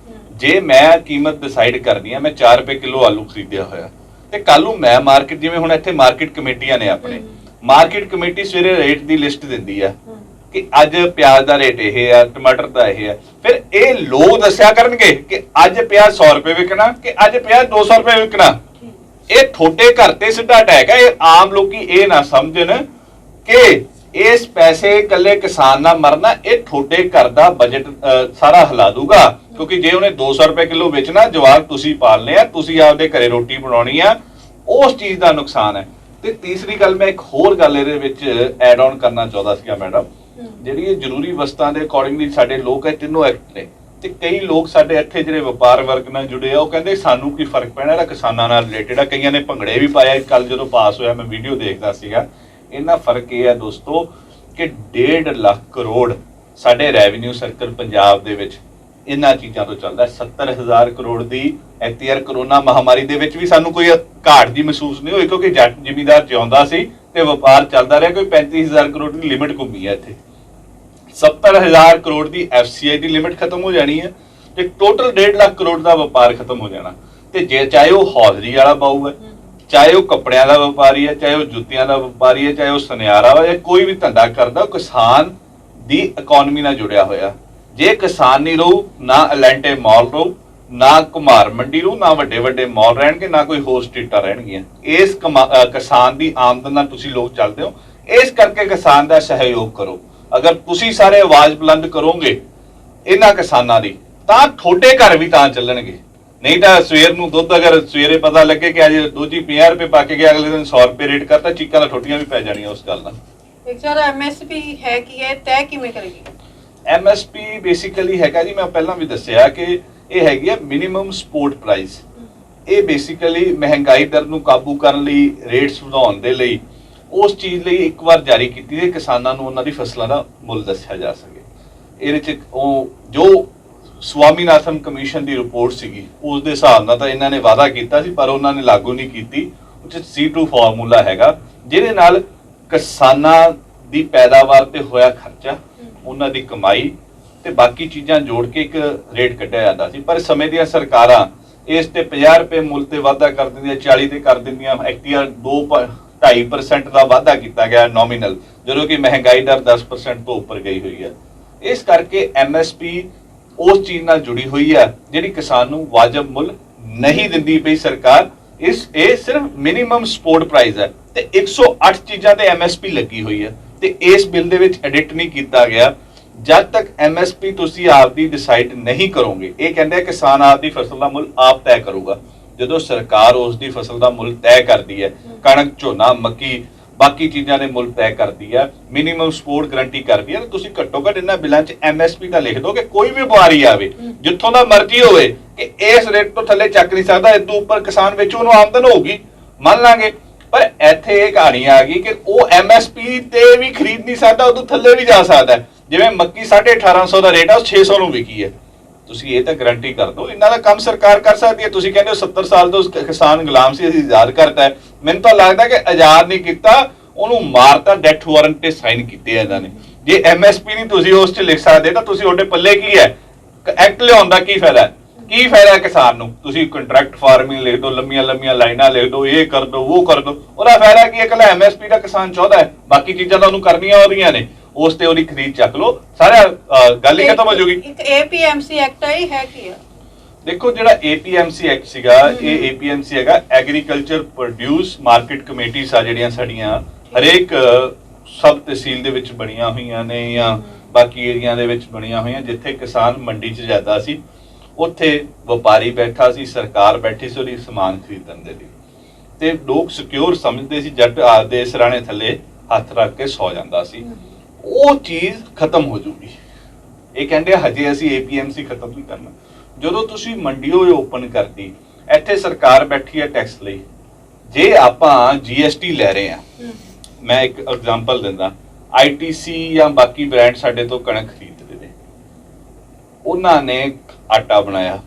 ਜੇ ਮੈਂ ਕੀਮਤ ਡਿਸਾਈਡ ਕਰਨੀ ਆ, ਮੈਂ 4 ਰੁਪਏ ਕਿਲੋ ਆਲੂ ਖਰੀਦਿਆ ਹੋਇਆ, ਤੇ ਕੱਲ ਨੂੰ ਮੈਂ ਮਾਰਕੀਟ, ਜਿਵੇਂ ਹੁਣ ਇੱਥੇ ਮਾਰਕੀਟ ਕਮੇਟੀਆਂ ਨੇ ਆਪਣੇ, ਮਾਰਕੀਟ ਕਮੇਟੀ ਸਵੇਰੇ ਰੇਟ ਦੀ ਲਿਸਟ ਦਿੰਦੀ ਆ ਕਿ ਅੱਜ ਪਿਆਜ਼ ਦਾ ਰੇਟ ਇਹ ਆ, ਟਮਾਟਰ ਦਾ ਇਹ ਆ, ਫਿਰ ਇਹ ਲੋਕ ਦੱਸਿਆ ਕਰਨਗੇ ਕਿ ਅੱਜ ਪਿਆਜ਼ 100 ਰੁਪਏ ਵਿਕਣਾ ਕਿ ਅੱਜ ਪਿਆਜ਼ 200 ਰੁਪਏ ਵਿਕਣਾ। ਇਹ ਤੁਹਾਡੇ ਘਰ ਤੇ ਸਿੱਧਾ ਅਟੈਕ ਹੈ। ਇਹ ਆਮ ਲੋਕੀ ਇਹ ਨਾ ਸਮਝਣ ਕਿ ਇਸ ਪੈਸੇ ਇਕੱਲੇ ਕਿਸਾਨ ਨਾਲ ਮਰਨਾ, ਇਹ ਤੁਹਾਡੇ ਘਰ ਦਾ ਬਜਟ ਸਾਰਾ ਹਿਲਾ ਦੂਗਾ। ਕਿਉਂਕਿ ਜੇ ਉਹਨੇ 200 ਰੁਪਏ ਕਿਲੋ ਵੇਚਣਾ, ਜਵਾਕ ਤੁਸੀਂ ਪਾਲਨੇ ਆ, ਤੁਸੀਂ ਆਪਦੇ ਘਰੇ ਰੋਟੀ ਬਣਾਉਣੀ ਆ, ਉਸ ਚੀਜ਼ ਦਾ ਨੁਕਸਾਨ ਹੈ। ਤੇ ਤੀਸਰੀ ਗੱਲ, ਮੈਂ ਇੱਕ ਹੋਰ ਗੱਲ ਇਹਦੇ ਵਿੱਚ ਐਡ ਆਨ ਕਰਨਾ ਚਾਹੁੰਦਾ ਸੀਗਾ ਮੈਡਮ, ਜਿਹੜੀ ਇਹ ਜ਼ਰੂਰੀ ਵਸਤਾਂ ਦੇ ਅਕੋਰਡਿੰਗਲੀ ਸਾਡੇ ਲੋਕ ਹੈ, ਤਿੰਨੋਂ ਐਕਟ ਨੇ, ਤੇ ਕਈ ਲੋਕ ਸਾਡੇ ਇੱਥੇ ਜਿਹੜੇ ਵਪਾਰ ਵਰਗ ਨਾਲ ਜੁੜੇ ਆ ਉਹ ਕਹਿੰਦੇ ਸਾਨੂੰ ਕੀ ਫਰਕ ਪੈਣਾ, ਇਹਦਾ ਕਿਸਾਨਾਂ ਨਾਲ ਰਿਲੇਟਡ ਆ। ਕਈਆਂ ਨੇ ਭੰਗੜੇ ਵੀ ਪਾਇਆ ਕੱਲ ਜਦੋਂ ਪਾਸ ਹੋਇਆ, ਮੈਂ ਵੀਡੀਓ ਦੇਖਦਾ ਸੀਗਾ। ਇਹਨਾਂ ਫਰਕ ਇਹ ਹੈ ਦੋਸਤੋ ਕਿ 1.5 ਲੱਖ ਕਰੋੜ ਸਾਡੇ ਰੈਵਨਿਊ ਸਰਕਲ ਪੰਜਾਬ ਦੇ ਵਿੱਚ ਇਹਨਾਂ ਚੀਜ਼ਾਂ ਤੋਂ ਚੱਲਦਾ। 70,000 ਕਰੋੜ ਦੀ ਐਕਟੀਆਰ ਕਰੋਨਾ ਮਹਾਮਾਰੀ ਦੇ ਵਿੱਚ ਵੀ ਸਾਨੂੰ ਕੋਈ ਘਾਟ ਜੀ ਮਹਿਸੂਸ ਨਹੀਂ ਹੋਈ, ਕਿਉਂਕਿ ਜੱਟ ਜ਼ਿਮੀਂਦਾਰ ਜਿਉਂਦਾ ਸੀ ਤੇ ਵਪਾਰ ਚੱਲਦਾ ਰਿਹਾ। ਕੋਈ 35,000 ਕਰੋੜ ਦੀ ਲਿਮਿਟ ਘੁੰਮੀ ਹੈ ਇੱਥੇ। 70,000 ਕਰੋੜ ਦੀ FCI ਦੀ ਲਿਮਿਟ ਖਤਮ ਹੋ ਜਾਣੀ ਹੈ ਤੇ ਟੋਟਲ 1.5 ਲੱਖ ਕਰੋੜ ਦਾ ਵਪਾਰ ਖਤਮ ਹੋ ਜਾਣਾ। ਤੇ ਜੇ ਚਾਹੇ ਉਹ ਹੌਜ਼ਰੀ ਵਾਲਾ ਬਾਊ ਹੈ, ਚਾਹੇ ਉਹ ਕੱਪੜਿਆਂ ਦਾ ਵਪਾਰੀ ਹੈ, ਚਾਹੇ ਉਹ ਜੁੱਤੀਆਂ ਦਾ ਵਪਾਰੀ ਹੈ, ਚਾਹੇ ਉਹ ਸੁਨਿਆਰਾ ਵਾ, ਜਾਂ ਕੋਈ ਵੀ ਧੰਦਾ ਕਰਦਾ, ਉਹ ਕਿਸਾਨ ਦੀ ਇਕਨੋਮੀ ਨਾਲ ਜੁੜਿਆ ਹੋਇਆ। ਜੇ ਕਿਸਾਨ ਨਹੀਂ ਰਹੂ, ਨਾ ਐਲੈਂਟੇ ਮਾਲ ਰਹੂ, ਨਾ ਕੁਮਾਰ ਮੰਡੀ ਰਹੂ, ਨਾ ਵੱਡੇ ਵੱਡੇ ਮਾਲ ਰਹਿਣਗੇ, ਨਾ ਕੋਈ ਹੋਰ ਸਟਰੀਟਾਂ ਰਹਿਣਗੀਆਂ। ਇਸ ਕਿਸਾਨ ਦੀ ਆਮਦਨ ਨਾਲ ਤੁਸੀਂ ਲੋਕ ਚੱਲਦੇ ਹੋ। ਇਸ ਕਰਕੇ ਕਿਸਾਨ ਦਾ ਸਹਿਯੋਗ ਕਰੋ। ਅਗਰ ਤੁਸੀਂ ਸਾਰੇ ਆਵਾਜ਼ ਬੁਲੰਦ ਕਰੋਗੇ ਇਹਨਾਂ ਕਿਸਾਨਾਂ ਦੀ, ਤਾਂ ਤੁਹਾਡੇ ਘਰ ਵੀ ਤਾਂ ਚੱਲਣਗੇ। ਨਹੀਂ ਤਾਂ ਸਵੇਰ ਨੂੰ ਦੁੱਧ ਅਗਰ ਸਵੇਰੇ ਪਤਾ ਲੱਗੇ ਕਿ ਅੱਜ ਦੋਜੀ 50 ਰੁਪਏ ਪਾ ਕੇ ਗਿਆ, ਅਗਲੇ ਦਿਨ 100 ਰੁਪਏ ਰੇਟ ਕਰਤਾ, ਚੀਕਾਂ ਦਾ ਠੋਟੀਆਂ ਵੀ ਪੈ ਜਾਣੀਆਂ ਉਸ ਗੱਲ ਨਾਲ। ਇੱਕ ਸਰ MSP ਹੈ ਕੀ ਹੈ, ਤੈਅ ਕਿਵੇਂ ਕਰੇਗੀ? MSP ਬੇਸਿਕਲੀ ਹੈਗਾ ਜੀ, ਮੈਂ ਪਹਿਲਾਂ ਵੀ ਦੱਸਿਆ ਕਿ ਇਹ ਹੈਗੀ ਹੈ ਮਿਨੀਮਮ ਸਪੋਰਟ ਪ੍ਰਾਈਸ। ਇਹ ਬੇਸਿਕਲੀ ਮਹਿੰਗਾਈ ਦਰ ਨੂੰ ਕਾਬੂ ਕਰਨ ਲਈ, ਰੇਟਸ ਵਧਾਉਣ ਦੇ ਲਈ, ਉਸ ਚੀਜ਼ ਲਈ ਇੱਕ ਵਾਰ ਜਾਰੀ ਕੀਤੀ ਹੈ, ਕਿਸਾਨਾਂ ਨੂੰ ਉਹਨਾਂ ਦੀ ਫਸਲਾਂ ਦਾ ਮੁੱਲ ਦੱਸਿਆ ਜਾ ਸਕੇ। ਇਹਦੇ 'ਚ ਉਹ ਜੋ ਸਵਾਮੀਨਾਥਨ ਕਮਿਸ਼ਨ ਦੀ ਰਿਪੋਰਟ ਸੀਗੀ ਉਸ ਦੇ ਹਿਸਾਬ ਨਾਲ ਤਾਂ ਇਹਨਾਂ ਨੇ ਵਾਅਦਾ ਕੀਤਾ ਸੀ, ਪਰ ਉਹਨਾਂ ਨੇ ਲਾਗੂ ਨਹੀਂ ਕੀਤੀ। ਉਹ 'ਚ C2 ਫਾਰਮੂਲਾ ਹੈਗਾ ਜਿਹਦੇ ਨਾਲ ਕਿਸਾਨਾਂ ਦੀ ਪੈਦਾਵਾਰ ਤੇ ਹੋਇਆ ਖਰਚਾ, ਉਹਨਾਂ ਦੀ ਕਮਾਈ ਤੇ ਬਾਕੀ ਚੀਜ਼ਾਂ ਜੋੜ ਕੇ ਇੱਕ ਰੇਟ ਕੱਢਿਆ ਜਾਂਦਾ ਸੀ। ਪਰ ਸਮੇਂ ਦੀਆਂ ਸਰਕਾਰਾਂ ਇਸ ਤੇ 50 ਰੁਪਏ ਮੁੱਲ ਤੇ ਵਾਧਾ ਕਰ ਦਿੰਦੀਆਂ, 40 ਤੇ ਕਰ ਦਿੰਦੀਆਂ। ਐਕਟੀਆਰ 2.5% ਦਾ ਵਾਧਾ ਕੀਤਾ ਗਿਆ ਨੋਮੀਨਲ, ਜਦੋਂ ਕਿ ਮਹਿੰਗਾਈ ਦਰ 10% ਤੋਂ ਉੱਪਰ ਗਈ ਹੋਈ ਹੈ। ਇਸ ਕਰਕੇ MSP ਉਸ ਚੀਜ਼ ਨਾਲ ਜੁੜੀ ਹੋਈ ਹੈ ਜਿਹੜੀ ਕਿਸਾਨ ਨੂੰ ਵਾਜਬ ਮੁੱਲ ਨਹੀਂ ਦਿੰਦੀ ਪਈ ਸਰਕਾਰ। ਇਹ ਸਿਰਫ ਮਿਨੀਮਮ ਸਪੋਰਟ ਪ੍ਰਾਈਸ ਹੈ ਤੇ 108 ਚੀਜ਼ਾਂ ਤੇ MSP ਲੱਗੀ ਹੋਈ ਹੈ ਤੇ ਇਸ ਬਿੱਲ ਦੇ ਵਿੱਚ ਐਡਿਟ ਨਹੀਂ ਕੀਤਾ ਗਿਆ। ਜਦ ਤੱਕ MSP ਤੁਸੀਂ ਆਪਦੀ ਡਿਸਾਈਡ ਨਹੀਂ ਕਰੋਗੇ, ਇਹ ਕਹਿੰਦੇ ਆ ਕਿਸਾਨ ਆਪਦੀ ਫਸਲ ਦਾ ਮੁੱਲ ਆਪ ਤੈਅ ਕਰੂਗਾ। ਜਦੋਂ ਸਰਕਾਰ ਉਸ ਦੀ ਫਸਲ ਦਾ ਮੁੱਲ ਤੈਅ ਕਰਦੀ ਹੈ, ਕਣਕ, ਝੋਨਾ, ਮੱਕੀ, ਬਾਕੀ ਚੀਜ਼ਾਂ ਦੇ ਮੁੱਲ ਤੈਅ ਕਰਦੀ ਹੈ, ਮਿਨੀਮਮ ਸਪੋਰਟ ਗਰੰਟੀ ਕਰਦੀ ਹੈ, ਤਾਂ ਤੁਸੀਂ ਘੱਟੋ ਘੱਟ ਇਹਨਾਂ ਬਿੱਲਾਂ 'ਚ MSP ਦਾ ਲਿਖ ਦਿਓ ਕਿ ਕੋਈ ਵੀ ਵਪਾਰੀ ਆਵੇ ਜਿੱਥੋਂ ਦਾ ਮਰਜ਼ੀ ਹੋਵੇ ਕਿ ਇਸ ਰੇਟ ਤੋਂ ਥੱਲੇ ਚੱਕ ਨਹੀਂ ਸਕਦਾ, ਇਸ ਤੋਂ ਉੱਪਰ ਕਿਸਾਨ ਵਿੱਚ ਉਹਨੂੰ ਆਮਦਨ ਹੋਊਗੀ, ਮੰਨ ਲਾਂਗੇ। ਪਰ ਇੱਥੇ ਇਹ ਕਹਾਣੀ ਆ ਗਈ ਕਿ ਉਹ MSP ਤੇ ਵੀ ਖਰੀਦ ਨਹੀਂ ਸਕਦਾ, ਉਦੋਂ ਥੱਲੇ ਵੀ ਜਾ ਸਕਦਾ। ਜਿਵੇਂ ਮੱਕੀ 1850 ਦਾ ਰੇਟ ਆ, ਉਹ 600 ਨੂੰ ਵਿਕੀ ਹੈ, ਤੁਸੀਂ ਇਹ ਤਾਂ ਗਰੰਟੀ ਕਰ ਦਿਓ, ਇਹਨਾਂ ਦਾ ਕੰਮ ਸਰਕਾਰ ਕਰ ਸਕਦੀ ਹੈ। ਤੁਸੀਂ ਕਹਿੰਦੇ ਹੋ 70 ਸਾਲ ਤੋਂ ਕਿਸਾਨ ਗੁਲਾਮ ਸੀ, ਅਸੀਂ ਆਜ਼ਾਦ ਕਰਤਾ ਹੈ। ਮੈਨੂੰ ਤਾਂ ਲੱਗਦਾ ਕਿ ਆਜ਼ਾਦ ਨਹੀਂ ਕੀਤਾ, ਉਹਨੂੰ ਮਾਰਤਾ, ਡੈਥ ਵਾਰੰਟ ਤੇ ਸਾਈਨ ਕੀਤੇ ਆ ਇਹਨਾਂ ਨੇ। ਜੇ MSP ਨਹੀਂ ਤੁਸੀਂ ਉਸ 'ਚ ਲਿਖ ਸਕਦੇ ਤਾਂ ਤੁਸੀਂ ਤੁਹਾਡੇ ਪੱਲੇ ਕੀ ਹੈ? ਐਕਟ ਲਿਆਉਣ ਦਾ ਕੀ ਫਾਇਦਾ ਹੈ? ਕੀ ਫਾਇਦਾ ਕਿਸਾਨ ਨੂੰ? ਤੁਸੀਂ ਕੰਟਰੈਕਟ ਫਾਰਮਿੰਗ ਲਿਖ ਦਿਓ, ਲੰਮੀਆਂ ਲੰਮੀਆਂ ਲਾਈਨਾਂ ਲਿਖ ਦਿਓ, ਇਹ ਕਰ ਦਿਓ, ਉਹ ਕਰ ਦਿਓ, ਉਹਦਾ ਫਾਇਦਾ ਕੀ ਹੈ? ਇਕੱਲਾ MSP ਦਾ ਕਿਸਾਨ ਚਾਹੁੰਦਾ ਹੈ, ਬਾਕੀ ਚੀਜ਼ਾਂ ਤਾਂ ਉਹਨੂੰ ਕਰਨੀਆਂ ਉਹਦੀਆਂ ਨੇ, ਉਸ ਤੇ ਉਹਦੀ ਖਰੀਦ ਚੱਕ ਲਓ, ਸਾਰਾ ਗੱਲ ਹੀ ਖਤਮ ਹੋ ਜਾਊਗੀ। ਇੱਕ APMC ਐਕਟ ਹੈ ਕੀ ਹੈ? ਦੇਖੋ, ਜਿਹੜਾ APMC ਐਕਟ ਸੀਗਾ, ਇਹ APMC ਹੈਗਾ ਐਗਰੀਕਲਚਰ ਪ੍ਰੋਡਿਊਸ ਮਾਰਕੀਟ ਕਮੇਟੀਜ਼ ਆ ਜਿਹੜੀਆਂ ਸਾਡੀਆਂ ਹਰੇਕ ਸਬ ਤਹਿਸੀਲ ਦੇ ਵਿੱਚ ਬਣੀਆਂ ਹੋਈਆਂ ਨੇ ਜਾਂ ਬਾਕੀ ਏਰੀਆ ਦੇ ਵਿੱਚ ਬਣੀਆਂ ਹੋਈਆਂ, ਜਿੱਥੇ ਕਿਸਾਨ ਮੰਡੀ 'ਚ ਜ਼ਿਆਦਾ ਸੀ, ਉੱਥੇ ਵਪਾਰੀ ਬੈਠਾ ਸੀ, ਸਰਕਾਰ ਬੈਠੀ ਸੀ ਉਹਦੀ ਸਮਾਨ ਖਰੀਦਣ ਦੇ ਲਈ, ਤੇ ਲੋਕ ਸਿਕਿਉਰ ਸਮਝਦੇ ਸੀ, ਜੱਟ ਆਪਦੇ ਸਿਰਾਣੇ ਥੱਲੇ ਹੱਥ ਰੱਖ ਕੇ ਸੌ ਜਾਂਦਾ ਸੀ। ਉਹ ਚੀਜ਼ ਖਤਮ ਹੋ ਜੂਗੀ। ਇਹ ਕਹਿੰਦੇ ਹਜੇ ਅਸੀਂ APMC ਖਤਮ ਨਹੀਂ ਕਰਨਾ। ਜਦੋਂ ਤੁਸੀਂ ਮੰਡੀ ਓਪਨ ਕਰਤੀ, ਇੱਥੇ ਸਰਕਾਰ ਬੈਠੀ ਹੈ ਟੈਕਸ ਲਈ, ਜੇ ਆਪਾਂ GST ਲੈ ਰਹੇ ਆ, ਮੈਂ ਇੱਕ ਐਗਜ਼ਾਮਪਲ ਦਿੰਦਾ, ITC ਜਾਂ ਬਾਕੀ ਬ੍ਰਾਂਡ ਸਾਡੇ ਤੋਂ ਕਣਕ ਖਰੀਦਦੇ ਨੇ, ਉਹਨਾਂ ਨੇ ਆਟਾ ਬਣਾਇਆ,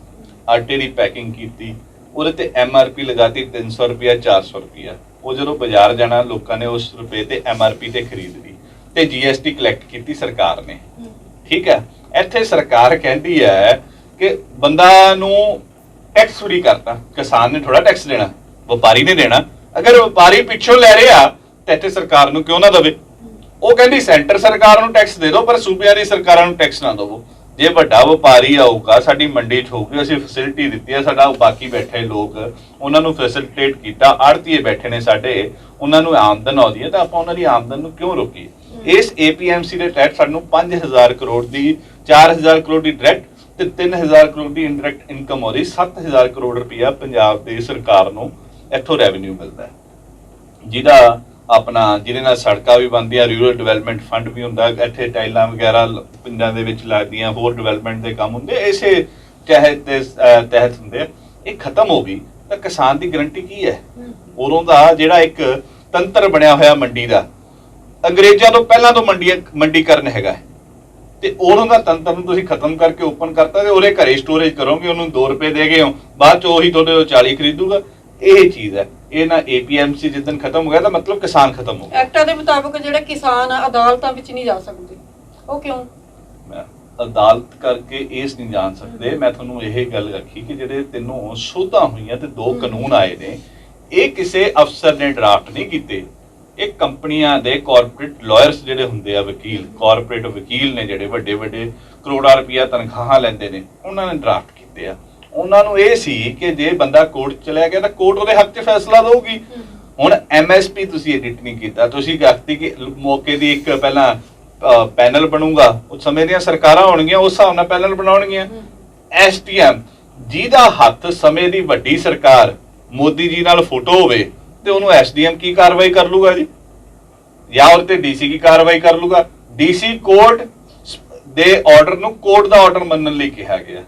ਆਟੇ ਦੀ ਪੈਕਿੰਗ ਕੀਤੀ, ਉਹਦੇ ਤੇ MRP ਲਗਾਤੀ 300 ਰੁਪਇਆ 400 ਰੁਪਇਆ। ਉਹ ਜਦੋਂ ਬਾਜ਼ਾਰ ਜਾਣਾ, ਲੋਕਾਂ ਨੇ ਉਸ ਰੁਪਏ ਤੇ MRP ਤੇ ਖਰੀਦ ਲਈ ਤੇ GST ਕਲੈਕਟ ਕੀਤੀ ਸਰਕਾਰ ਨੇ। ਠੀਕ ਹੈ, ਇੱਥੇ ਸਰਕਾਰ ਕਹਿੰਦੀ ਹੈ ਕਿ ਬੰਦਾ ਨੂੰ ਟੈਕਸ ਫਰੀ ਕਰਤਾ, ਕਿਸਾਨ ਨੇ ਥੋੜਾ ਟੈਕਸ ਦੇਣਾ, ਵਪਾਰੀ ਨੇ ਦੇਣਾ। ਅਗਰ ਵਪਾਰੀ ਪਿੱਛੋਂ ਲੈ ਰਿਹਾ ਤਾਂ ਇੱਥੇ ਸਰਕਾਰ ਨੂੰ ਕਿਉਂ ਨਾ ਦੇਵੇ? ਉਹ ਕਹਿੰਦੀ ਸੈਂਟਰ ਸਰਕਾਰ ਨੂੰ ਟੈਕਸ ਦੇ ਦਿਓ, ਪਰ ਸੂਬਿਆਂ ਦੀ ਸਰਕਾਰਾਂ ਨੂੰ ਟੈਕਸ ਨਾ ਦੇਵੋ। ਜੇ ਵੱਡਾ ਵਪਾਰੀ ਆਊਗਾ, ਸਾਡੀ ਮੰਡੀ 'ਚ ਹੋਊਗੀ, ਅਸੀਂ ਫੈਸਿਲਿਟੀ ਦਿੱਤੀ ਹੈ, ਸਾਡਾ ਬਾਕੀ ਬੈਠੇ ਲੋਕ ਉਹਨਾਂ ਨੂੰ ਫੈਸਿਲਿਟੇਟ ਕੀਤਾ, ਆੜਤੀਏ ਬੈਠੇ ਨੇ ਸਾਡੇ, ਉਹਨਾਂ ਨੂੰ ਆਮਦਨ ਆਉਂਦੀ ਹੈ, ਤਾਂ ਆਪਾਂ ਉਹਨਾਂ ਦੀ ਆਮਦਨ ਨੂੰ ਕਿਉਂ ਰੋਕੀਏ? ਇਸ APMC ਦੇ ਤਹਿਤ ਸਾਨੂੰ 5000 ਕਰੋੜ ਦੀ, 4000 ਕਰੋੜ ਦੀ ਡਾਇਰੈਕਟ ਤੇ 3000 ਕਰੋੜ ਦੀ ਇਨਡਾਇਰੈਕਟ ਇਨਕਮ ਆਉਂਦੀ, 7000 ਕਰੋੜ ਰੁਪਇਆ ਪੰਜਾਬ ਦੀ ਸਰਕਾਰ ਨੂੰ ਇੱਥੋਂ ਰੈਵਨਿਊ ਮਿਲਦਾ ਹੈ, ਜਿਹਦੇ ਨਾਲ ਸੜਕਾਂ ਵੀ ਬਣਦੀਆਂ, ਰੂਰਲ ਡਿਵੈਲਪਮੈਂਟ ਫੰਡ ਵੀ ਹੁੰਦਾ, ਇੱਥੇ ਟਾਈਲਾਂ ਵਗੈਰਾ ਪਿੰਡਾਂ ਦੇ ਵਿੱਚ ਲੱਗਦੀਆਂ, ਹੋਰ ਡਿਵੈਲਪਮੈਂਟ ਦੇ ਕੰਮ ਹੁੰਦੇ, ਇਸੇ ਤਹਿਤ ਹੁੰਦੇ ਆ। ਇਹ ਖਤਮ ਹੋ ਗਈ ਤਾਂ ਕਿਸਾਨ ਦੀ ਗਰੰਟੀ ਕੀ ਹੈ? ਉਦੋਂ ਦਾ ਜਿਹੜਾ ਇੱਕ ਤੰਤਰ ਬਣਿਆ ਹੋਇਆ ਮੰਡੀ ਦਾ, ਅੰਗਰੇਜ਼ਾਂ ਤੋਂ ਪਹਿਲਾਂ ਤੋਂ ਮੰਡੀਕਰਨ ਹੈਗਾ, ਤੇ ਉਦੋਂ ਦਾ ਤੰਤਰ ਨੂੰ ਤੁਸੀਂ ਖਤਮ ਕਰਕੇ ਓਪਨ ਕਰਤਾ, ਤੇ ਉਹਦੇ ਘਰੇ ਸਟੋਰੇਜ ਕਰੋਗੇ, ਉਹਨੂੰ 2 ਰੁਪਏ ਦੇ ਗਏ ਹੋ, ਬਾਅਦ ਚ ਉਹੀ ਤੁਹਾਡੇ ਤੋਂ 40 ਖਰੀਦੂਗਾ। ਇਹ ਚੀਜ਼ ਹੈ। ਇਹ ਨਾ APMC ਜਿੱਦਣ ਖਤਮ ਹੋ ਗਿਆ ਤਾਂ ਮਤਲਬ ਕਿਸਾਨ ਖਤਮ ਹੋ ਗਿਆ। ਐਕਟਾਂ ਦੇ ਮੁਤਾਬਕ ਜਿਹੜੇ ਕਿਸਾਨ ਅਦਾਲਤਾਂ ਵਿੱਚ ਨਹੀਂ ਜਾ ਸਕਦੇ, ਉਹ ਕਿਉਂ? ਅਦਾਲਤ ਕਰਕੇ ਇਸ ਨਹੀਂ ਜਾਣ ਸਕਦੇ। ਮੈਂ ਤੁਹਾਨੂੰ ਇਹ ਗੱਲ ਆਖੀ ਕਿ ਜਿਹੜੇ ਤਿੰਨੋਂ ਸੋਧਾਂ ਹੋਈਆਂ ਤੇ 2 ਕਾਨੂੰਨ ਆਏ ਨੇ, ਇਹ ਕਿਸੇ ਅਫਸਰ ਨੇ ਡਰਾਫਟ ਨਹੀਂ ਕੀਤੇ, ਇਹ ਕੰਪਨੀਆਂ ਦੇ ਕਾਰਪੋਰੇਟ ਲਾਇਰਸ ਜਿਹੜੇ ਹੁੰਦੇ ਆ, ਵਕੀਲ, ਕਾਰਪੋਰੇਟ ਵਕੀਲ ਨੇ ਜਿਹੜੇ ਵੱਡੇ ਵੱਡੇ ਕਰੋੜਾਂ ਰੁਪਇਆ ਤਨਖਾਹਾਂ ਲੈਂਦੇ ਨੇ, ਉਹਨਾਂ ਨੇ ਡਰਾਫਟ ਕੀਤੇ ਆ। ਉਹਨਾਂ ਨੂੰ ਇਹ ਸੀ ਕਿ ਜੇ ਬੰਦਾ ਕੋਰਟ ਚਲਿਆ ਗਿਆ ਤਾਂ ਕੋਰਟ ਉਹਦੇ ਹੱਕ 'ਚ ਫੈਸਲਾ ਦਊਗੀ। ਹੁਣ MSP ਤੁਸੀਂ ਐਡਿਟ ਨਹੀਂ ਕੀਤਾ, ਤੁਸੀਂ ਕਹਤੀ ਕਿ ਮੌਕੇ ਦੀ ਇੱਕ ਪਹਿਲਾਂ ਪੈਨਲ ਬਣੂਗਾ, ਉਸ ਸਮੇਂ ਦੀਆਂ ਸਰਕਾਰਾਂ ਹੋਣਗੀਆਂ, ਉਸ ਹਿਸਾਬ ਨਾਲ ਪੈਨਲ ਬਣਾਉਣਗੀਆਂ। STM ਜਿਹਦਾ ਹੱਥ ਸਮੇਂ ਦੀ ਵੱਡੀ ਸਰਕਾਰ ਮੋਦੀ ਜੀ ਨਾਲ ਫੋਟੋ ਹੋਵੇ ਤੇ ਉਹਨੂੰ SDM ਕੀ ਕਾਰਵਾਈ ਕਰ ਲੂਗਾ ਜੀ, ਜਾਂ ਉਹਦੇ ਤੇ DC ਕੀ ਕਾਰਵਾਈ ਕਰ ਲੂਗਾ? DC ਕੋਰਟ ਦੇ ਆਰਡਰ ਨੂੰ ਕੋਰਟ ਦਾ ਆਰਡਰ ਮੰਨਣ ਲਈ ਕਿਹਾ ਗਿਆ।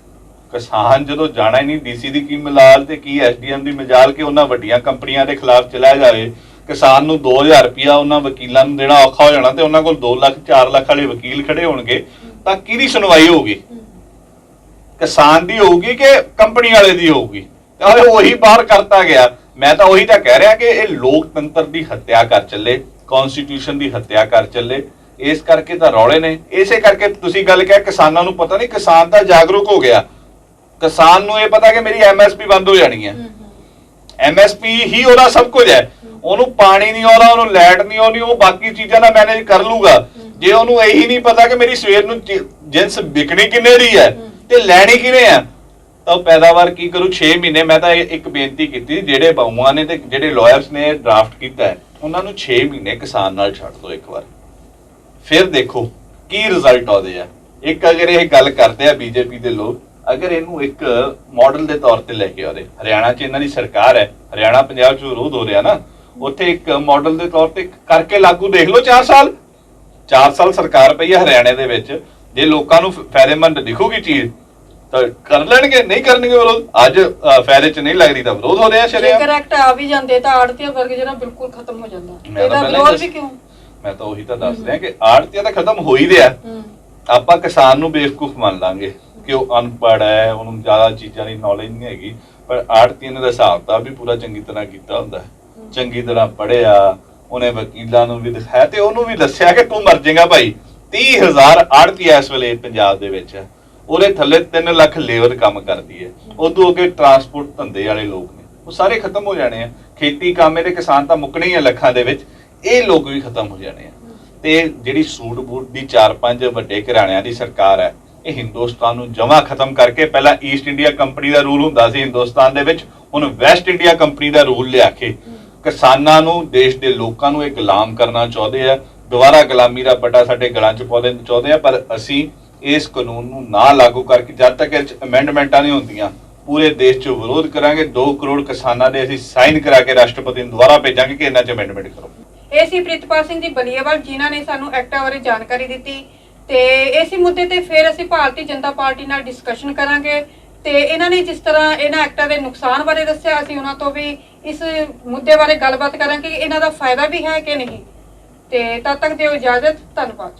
ਕਿਸਾਨ ਜਦੋਂ ਜਾਣਾ ਹੀ ਨਹੀਂ DC ਦੀ ਕੀ ਮਲਾਲ ਤੇ ਕੀ SDM ਦੀ ਮਜਾਲ ਕਿ ਉਹਨਾਂ ਵੱਡੀਆਂ ਕੰਪਨੀਆਂ ਦੇ ਖਿਲਾਫ ਚਲਾਇਆ ਜਾਵੇ, ਕਿਸਾਨ ਨੂੰ 2000 ਰੁਪਇਆ ਉਹਨਾਂ ਵਕੀਲਾਂ ਨੂੰ ਦੇਣਾ ਔਖਾ ਹੋ ਜਾਣਾ, ਤੇ ਉਹਨਾਂ ਕੋਲ 2 ਲੱਖ 4 ਲੱਖ ਵਾਲੇ ਵਕੀਲ ਖੜੇ ਹੋਣਗੇ, ਤਾਂ ਕਿਹਦੀ ਸੁਣਵਾਈ ਹੋਊਗੀ? ਕਿਸਾਨ ਦੀ ਹੋਊਗੀ ਕਿ ਕੰਪਨੀ ਵਾਲੇ ਦੀ ਹੋਊਗੀ? ਤਾਂ ਉਹੀ ਬਾਹਰ ਕਰਤਾ ਗਿਆ। ਮੈਂ ਤਾਂ ਉਹੀ ਤਾਂ ਕਹਿ ਰਿਹਾ ਕਿ ਇਹ ਲੋਕਤੰਤਰ ਦੀ ਹੱਤਿਆ ਕਰ ਚੱਲੇ, ਕਨਸਟੀਟਿਊਸ਼ਨ ਦੀ ਹੱਤਿਆ ਕਰ ਚੱਲੇ। ਇਸ ਕਰਕੇ ਤਾਂ ਰੌਲੇ ਨੇ। ਇਸੇ ਕਰਕੇ ਤੁਸੀਂ ਗੱਲ ਕਿਹਾ ਕਿਸਾਨਾਂ ਨੂੰ ਪਤਾ ਨਹੀਂ, ਕਿਸਾਨ ਤਾਂ ਜਾਗਰੂਕ ਹੋ ਗਿਆ। ਕਿਸਾਨ ਨੂੰ ਇਹ ਪਤਾ ਕਿ ਮੇਰੀ MSP ਬੰਦ ਹੋ ਜਾਣੀ ਹੈ, MSP ਹੀ ਉਹਦਾ ਸਭ ਕੁਝ ਹੈ। ਉਹਨੂੰ ਪਾਣੀ ਨਹੀਂ ਆਉਂਦਾ, ਉਹਨੂੰ ਲਾਈਟ ਨਹੀਂ ਆਉਂਦੀ, ਉਹ ਬਾਕੀ ਚੀਜ਼ਾਂ ਦਾ ਮੈਨੇਜ ਕਰ ਲੂਗਾ। ਜੇ ਉਹਨੂੰ ਇਹੀ ਨਹੀਂ ਪਤਾ ਕਿ ਮੇਰੀ ਸਵੇਰ ਨੂੰ ਜਿੰਸ ਵਿਕਣੀ ਕਿੰਨੇ ਦੀ ਹੈ ਤੇ ਲੈਣੀ ਕਿਵੇਂ ਆ, ਤਾਂ ਪੈਦਾਵਾਰ ਕੀ ਕਰੂ? 6 ਮਹੀਨੇ। ਮੈਂ ਤਾਂ ਇੱਕ ਬੇਨਤੀ ਕੀਤੀ, ਜਿਹੜੇ ਬਾਊਆਂ ਨੇ ਤੇ ਜਿਹੜੇ ਲਾਇਰਸ ਨੇ ਡਰਾਫਟ ਕੀਤਾ ਹੈ, ਉਹਨਾਂ ਨੂੰ 6 ਮਹੀਨੇ ਕਿਸਾਨ ਨਾਲ ਛੱਡ ਦਿਓ ਇੱਕ ਵਾਰ, ਫਿਰ ਦੇਖੋ ਕੀ ਰਿਜ਼ਲਟ ਆਉਂਦੇ ਆ। ਇੱਕ ਅਗਰ ਇਹ ਗੱਲ ਕਰਦੇ ਆ BJP ਦੇ ਲੋਕ, ਅਗਰ ਇਹਨੂੰ ਇੱਕ ਮਾਡਲ ਦੇ ਤੌਰ ਤੇ ਲੈ ਕੇ ਆਉਂਦੇ, ਹਰਿਆਣਾ 'ਚ ਇਹਨਾਂ ਦੀ ਸਰਕਾਰ ਹੈ, ਹਰਿਆਣਾ ਪੰਜਾਬ 'ਚ ਵਿਰੋਧ ਹੋ ਰਿਹਾ ਨਾ, ਉੱਥੇ ਇੱਕ ਮਾਡਲ ਦੇ ਤੌਰ ਤੇ ਕਰਕੇ ਲਾਗੂ ਦੇਖ ਲਓ। 4 ਸਾਲ ਸਰਕਾਰ ਪਈ ਹੈ ਹਰਿਆਣੇ ਦੇ ਵਿੱਚ। ਜੇ ਲੋਕਾਂ ਨੂੰ ਫਾਇਦੇਮੰਦ ਦਿਖੂਗੀ ਚੀਜ਼ ਤਾਂ ਕਰ ਲੈਣਗੇ, ਨਹੀਂ ਕਰਨਗੇ ਵਿਰੋਧ। ਅੱਜ ਫਾਇਦੇ 'ਚ ਨਹੀਂ ਲੱਗਦੀ ਤਾਂ ਵਿਰੋਧ ਹੋ ਰਿਹਾ ਸ਼ਰਿਆ। ਜੇਕਰ ਐਕਟ ਆ ਵੀ ਜਾਂਦੇ ਤਾਂ ਆੜਤੀਆ ਵਰਗ ਜਿਹੜਾ ਬਿਲਕੁਲ ਖਤਮ ਹੋ ਜਾਂਦਾ। ਇਹਦਾ ਵਿਰੋਧ ਵੀ ਕਿਉਂ? ਮੈਂ ਤਾਂ ਉਹੀ ਤਾਂ ਦੱਸ ਰਿਹਾ ਕਿ ਆੜਤੀਆ ਤਾਂ ਖਤਮ ਹੋ ਹੀ ਰਿਹਾ। ਆਪਾਂ ਕਿਸਾਨ ਨੂੰ ਬੇਵਕੂਫ ਮੰਨ ਲਾਂਗੇ ਕਿ ਉਹ ਅਨਪੜ੍ਹ ਹੈ, ਉਹਨੂੰ ਜ਼ਿਆਦਾ ਚੀਜ਼ਾਂ ਦੀ ਨੌਲੇਜ ਨਹੀਂ ਹੈਗੀ, ਪਰ ਆੜ੍ਹਤੀਏ ਨੇ ਦਾ ਹਿਸਾਬ ਤਾਂ ਵੀ ਪੂਰਾ ਚੰਗੀ ਤਰ੍ਹਾਂ ਕੀਤਾ ਹੁੰਦਾ ਹੈ, ਚੰਗੀ ਤਰ੍ਹਾਂ ਪੜ੍ਹਿਆ, ਉਹਨੇ ਵਕੀਲਾਂ ਨੂੰ ਵੀ ਦਿਖਾਇਆ ਤੇ ਉਹਨੂੰ ਵੀ ਦੱਸਿਆ ਕਿ ਤੂੰ ਮਰ ਜਾਏਗਾ ਭਾਈ। 30,000 ਆੜ੍ਹਤੀ ਇਸ ਵੇਲੇ ਪੰਜਾਬ ਦੇ ਵਿੱਚ ਹੈ, ਉਹਦੇ ਥੱਲੇ 3 ਲੱਖ ਲੇਬਰ ਕੰਮ ਕਰਦੀ ਹੈ, ਉਦੋਂ ਅੱਗੇ ਟਰਾਂਸਪੋਰਟ ਧੰਦੇ ਵਾਲੇ ਲੋਕ ਨੇ, ਉਹ ਸਾਰੇ ਖਤਮ ਹੋ ਜਾਣੇ ਆ। ਖੇਤੀ ਕਾਮੇ ਦੇ ਕਿਸਾਨ ਤਾਂ ਮੁੱਕਣੇ ਹੀ ਆ ਲੱਖਾਂ ਦੇ ਵਿੱਚ, ਇਹ ਲੋਕ ਵੀ ਖਤਮ ਹੋ ਜਾਣੇ ਆ। ਤੇ ਜਿਹੜੀ ਸੂਟ ਬੂਟ ਦੀ 4-5 ਵੱਡੇ ਘਰਾਣਿਆਂ ਦੀ ਸਰਕਾਰ ਹੈ, ਇਹ ਹਿੰਦੁਸਤਾਨ ਨੂੰ ਜਮਾ ਖਤਮ ਕਰਕੇ, ਪਹਿਲਾਂ ਈਸਟ ਇੰਡੀਆ ਕੰਪਨੀ ਦਾ ਰੂਲ ਹੁੰਦਾ ਸੀ ਹਿੰਦੁਸਤਾਨ ਦੇ ਵਿੱਚ, ਹੁਣ ਵੈਸਟ ਇੰਡੀਆ ਕੰਪਨੀ ਦਾ ਰੂਲ ਲਿਆ ਕੇ ਕਿਸਾਨਾਂ ਨੂੰ, ਦੇਸ਼ ਦੇ ਲੋਕਾਂ ਨੂੰ ਇਹ ਗੁਲਾਮ ਕਰਨਾ ਚਾਹੁੰਦੇ ਆ। ਦੁਬਾਰਾ ਗੁਲਾਮੀ ਦਾ ਪੱਟਾ ਸਾਡੇ ਗਲਾਂ 'ਚ ਪਾਉਣਾ ਚਾਹੁੰਦੇ ਆ, ਪਰ ਅਸੀਂ ਇਸ ਕਾਨੂੰਨ ਨੂੰ ਨਾ ਲਾਗੂ ਕਰਕੇ, ਜਦ ਤੱਕ ਇਹ 'ਚ ਅਮੈਂਡਮੈਂਟਾਂ ਨਹੀਂ ਹੁੰਦੀਆਂ, ਪੂਰੇ ਦੇਸ਼ 'ਚ ਵਿਰੋਧ ਕਰਾਂਗੇ। 2 ਕਰੋੜ ਕਿਸਾਨਾਂ ਦੇ ਅਸੀਂ ਸਾਈਨ ਕਰਾ ਕੇ ਰਾਸ਼ਟਰਪਤੀ ਨੂੰ ਦੁਬਾਰਾ ਭੇਜਾਂਗੇ ਕਿ ਇਹਨਾਂ 'ਚ ਅਮੈਂਡਮੈਂਟ ਕਰੋ। ਇਹ ਸੀ ਪ੍ਰਿਤਪਾਲ ਸਿੰਘ ਜੀ ਬਲੀਏਵਾਲ, ਜਿਨ੍ਹਾਂ ਨੇ ਸਾਨੂੰ ਐਕਟਾਂ ਬਾਰੇ ਜਾਣਕਾਰੀ ਦਿੱਤੀ ਤੇ ਇਸੇ ਮੁੱਦੇ ਤੇ ਫਿਰ ਅਸੀਂ ਭਾਰਤੀ ਜਨਤਾ ਪਾਰਟੀ ਨਾਲ ਡਿਸਕਸ਼ਨ ਕਰਾਂਗੇ। ਤੇ ਇਹਨਾਂ ਨੇ ਜਿਸ ਤਰ੍ਹਾਂ ਇਹਨਾਂ ਐਕਟਾਂ ਦੇ ਨੁਕਸਾਨ ਬਾਰੇ ਦੱਸਿਆ, ਅਸੀਂ ਉਹਨਾਂ ਤੋਂ ਵੀ ਇਸ ਮੁੱਦੇ ਬਾਰੇ ਗੱਲਬਾਤ ਕਰਾਂਗੇ ਕਿ ਇਹਨਾਂ ਦਾ ਫਾਇਦਾ ਵੀ ਹੈ ਕਿ ਨਹੀਂ। ਤੇ ਤਦ ਤੱਕ ਦਿਓ ਇਜਾਜ਼ਤ, ਧੰਨਵਾਦ।